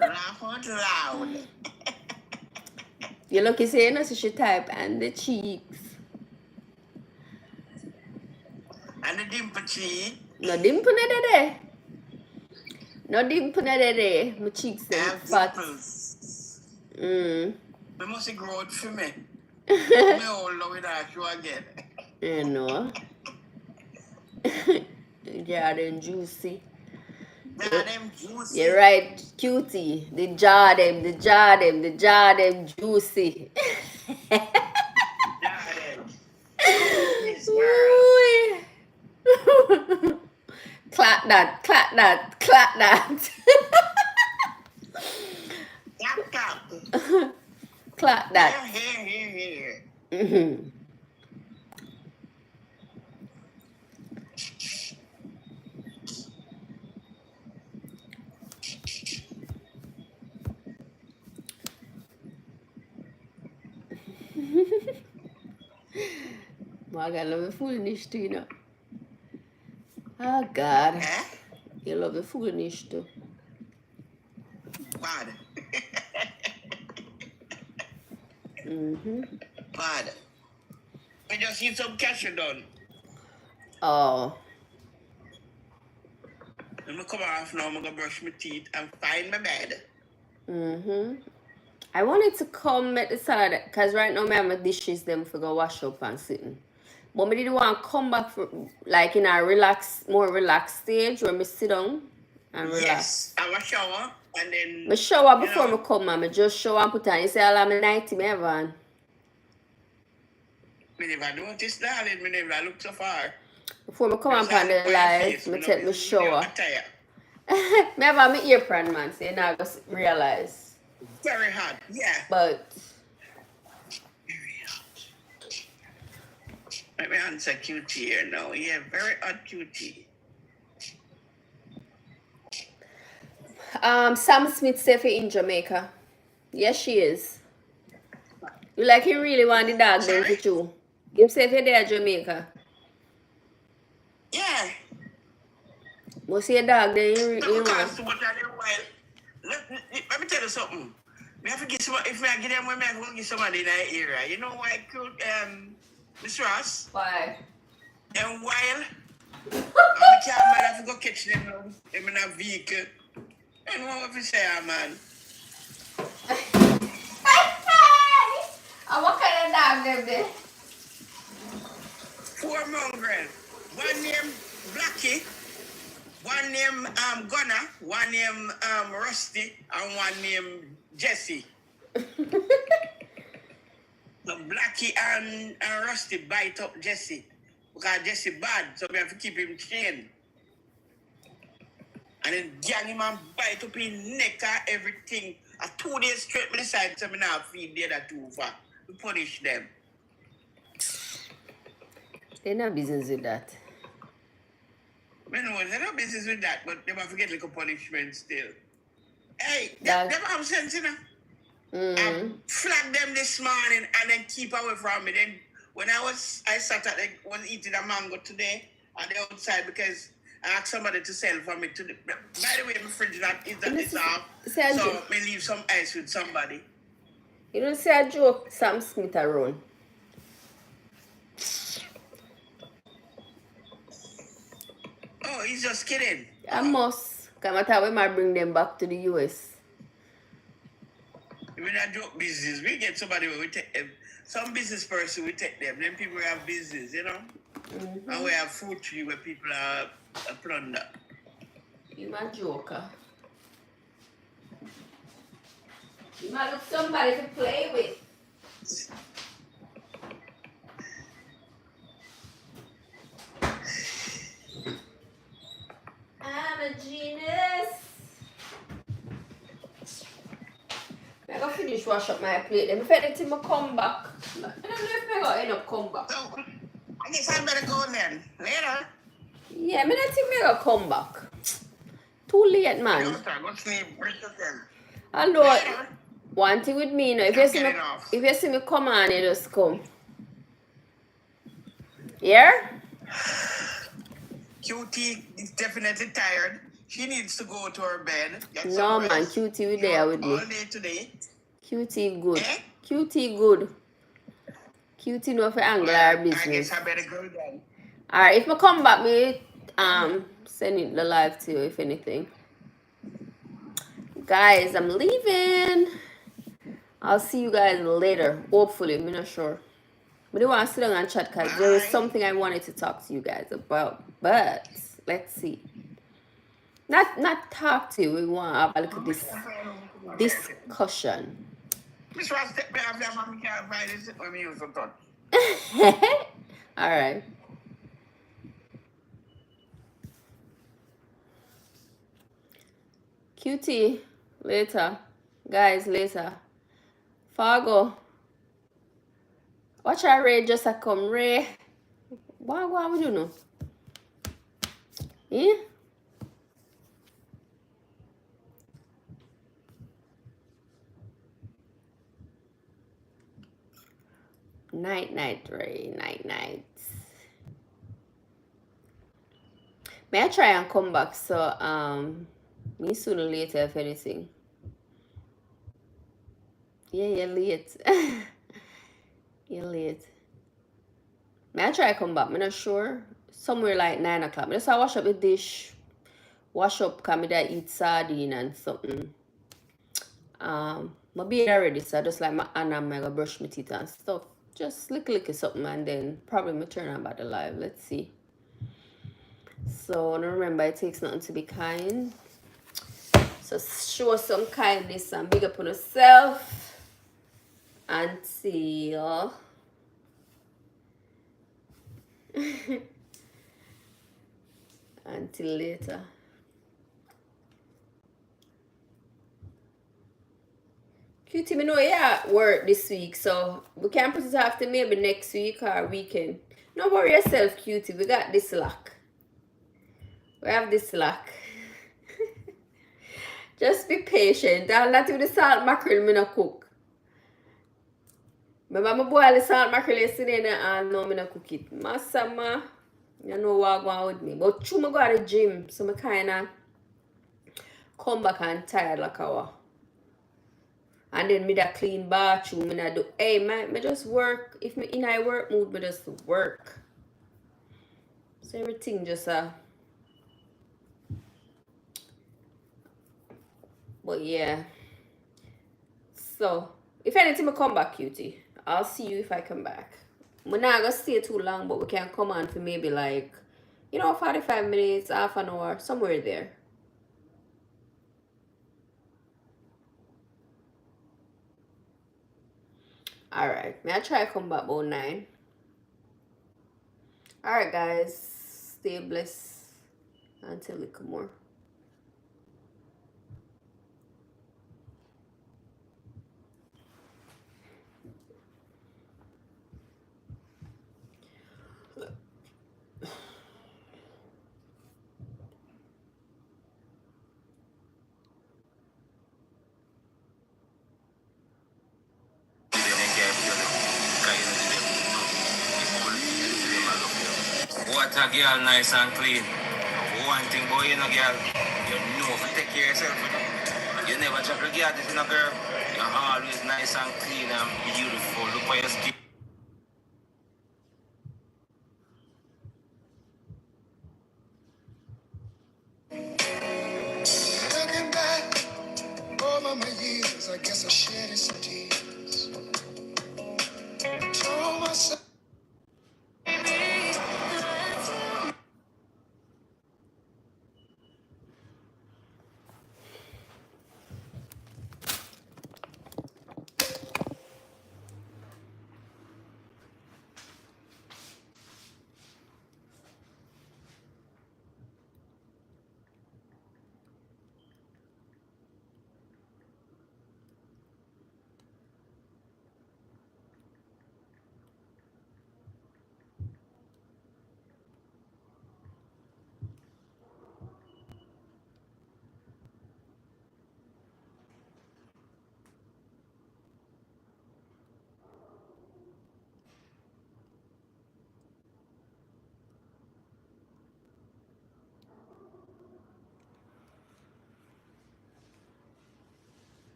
Laugh out loud. You look, you say, you know, so she type, and the cheeks. And the dimple cheek. No dimple na there. No dimple na there. My cheeks them fat. Dimples. Mm. They must grow out for me. Me all love it at you again. You know. Yeah, them juicy. Yeah, them juicy. You're right, cutie. The jaw them juicy. Yeah, them. Yes, girl. Ooh. Clap that. Clap, clap. Clap that. Here. Mm-hmm. I love the food niche too, you know. Oh, God. Eh? You love the food niche too. Bad. Mm-hmm. Bad. I just eat some cashew done. Oh. Let me come off now. I'm going to brush my teeth and find my bed. Mm-hmm. I wanted to come at the salad because right now I have my dishes them for go wash up and sitting. But I didn't want to come back for like in a more relaxed stage where I sit down and relax. Yes. Have a shower and then. I shower before I come and I just shower and put on. You say all of my nighty me have on. I never noticed, darling. I never looked so far. Before I come up on the live, I take my shower. I have on my apron, man, so you now go realize. Very hot, yeah. But very hot. Let me answer QT here now. Yeah, very hot QT. Sam Smith said in Jamaica. Yes, she is. You like he really want the dog then for you. You say if you're there Jamaica. Yeah. But see a dog then you want. Let me tell you something. Me have to get somebody, if I get them when I have to get somebody in that area. You know why Miss Ross? Why? And while I can't have to go catch them in a vehicle. And what if you say, man? And what kind of dog them there? 4 mongrel. One named Blackie, one named Gunner, one named Rusty, and one named Jesse. So Blackie and Rusty bite up Jesse because Jesse bad, so we have to keep him chained. And then gang him and bite up his neck and everything. 2 days straight, me decide to now feed the other two for to punish them. They no business with that. I know they no business with that, but they have to get like a punishment still. Hey, they have sense, you know. I flagged them this morning and then keep away from me. Then when I sat at was eating a mango today at the outside because I asked somebody to sell for me today. By the way, my fridge is off. So I leave some ice with somebody. You don't say a joke Sam Smith around. Oh, he's just kidding. I must. Because I thought we might bring them back to the US. When I joke business, we get somebody where we take them. Some business person, we take them. Then people have business, you know? Mm-hmm. And we have food tree where people are plunder. You're my joker. You might look somebody to play with. I'm a genius. I'm going to finish wash up my plate. Then if anything I come back. I don't know if I'm going to end up come back. So, I guess I better go then. Later. Yeah, I don't think I'm going to come back. Too late, man. Go sleep. Rest of them. I know. One thing with me, you know, if you see me come on, you just come. Yeah? QT is definitely tired. She needs to go to her bed. No, man. QT will there with me. All day today. QT good. Eh? QT good. QT know for angle our business. I guess I better go then. Alright, if I come back, me send it the live to you, if anything. Guys, I'm leaving. I'll see you guys later. Hopefully, I'm not sure. But I want to sit down and chat because there is something I wanted to talk to you guys about. But let's see. Not talk to you. We want to have a little discussion. Miss Ross, take me off there, mommy can't find this when we use the touch. All right. QT, later. Guys, later. Fargo. Watch our Ray just a come, Ray. What would you know? Yeah? Night, Ray. Night. May I try and come back? So, me sooner or later, if anything. Yeah, you're late. You're late. May I try come back? I'm not sure. Somewhere like 9 o'clock. I just wash up the dish. Wash up, come I eat sardine and something. My beard already, so I just like my hand and I go brush my teeth and stuff. Just little something and then probably me turn on back the live. Let's see. So remember, it takes nothing to be kind. So show some kindness and big up on yourself until until later. Cutie, me know you're at work this week, so we can put it off to maybe next week or weekend. Don't worry yourself, Cutie. We got this luck. We have this luck. Just be patient. And not with the salt mackerel me not cook. Remember I boil the salt mackerel yesterday and now me not cook it. Massa, you know what going on with me. But true, I go to the gym, so I kind of come back and tired like a. And then me that clean bathroom, me do. Hey, me just work. If me in a work mood, me just work. So everything just but yeah. So if anything, I come back, Cutie. I'll see you if I come back. We're not gonna stay too long, but we can come on for maybe like, 45 minutes, half an hour, somewhere there. Alright, may I try to come back about 9? Alright guys, stay blessed until we come more. What a girl nice and clean. One thing boy, girl, you know if you take care of yourself. You never check a girl, this in a girl. You're always nice and clean and beautiful. Look for your skin. Looking back over my years, I guess I shed some tears. Told myself.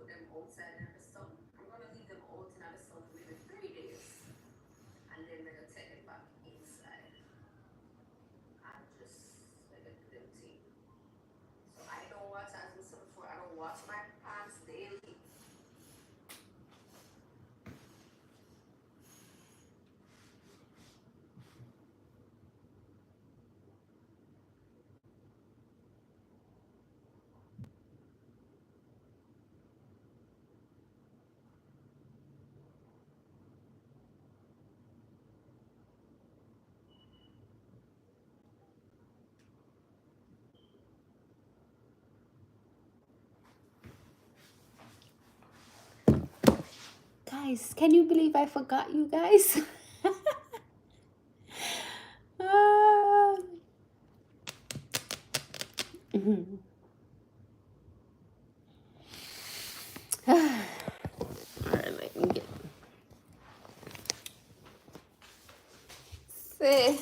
put them outside in the sun. I'm gonna leave them out in the sun for maybe 3 days. And then I'm gonna take them back inside. And just let them do them thing. So I don't wash, as I said before, I don't wash my pants daily. Guys, can you believe I forgot you guys? Ah. Mhm. Alright, let me get. See,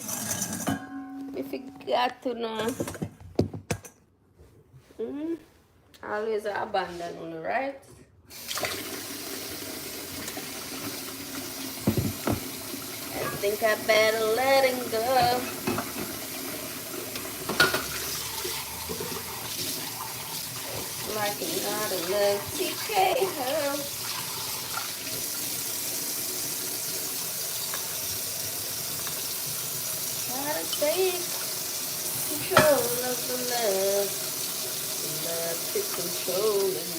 I forgot to know. Always abandon on, right? I think I better let him go. Like not enough TKO. Gotta take control of the love. The love to control it.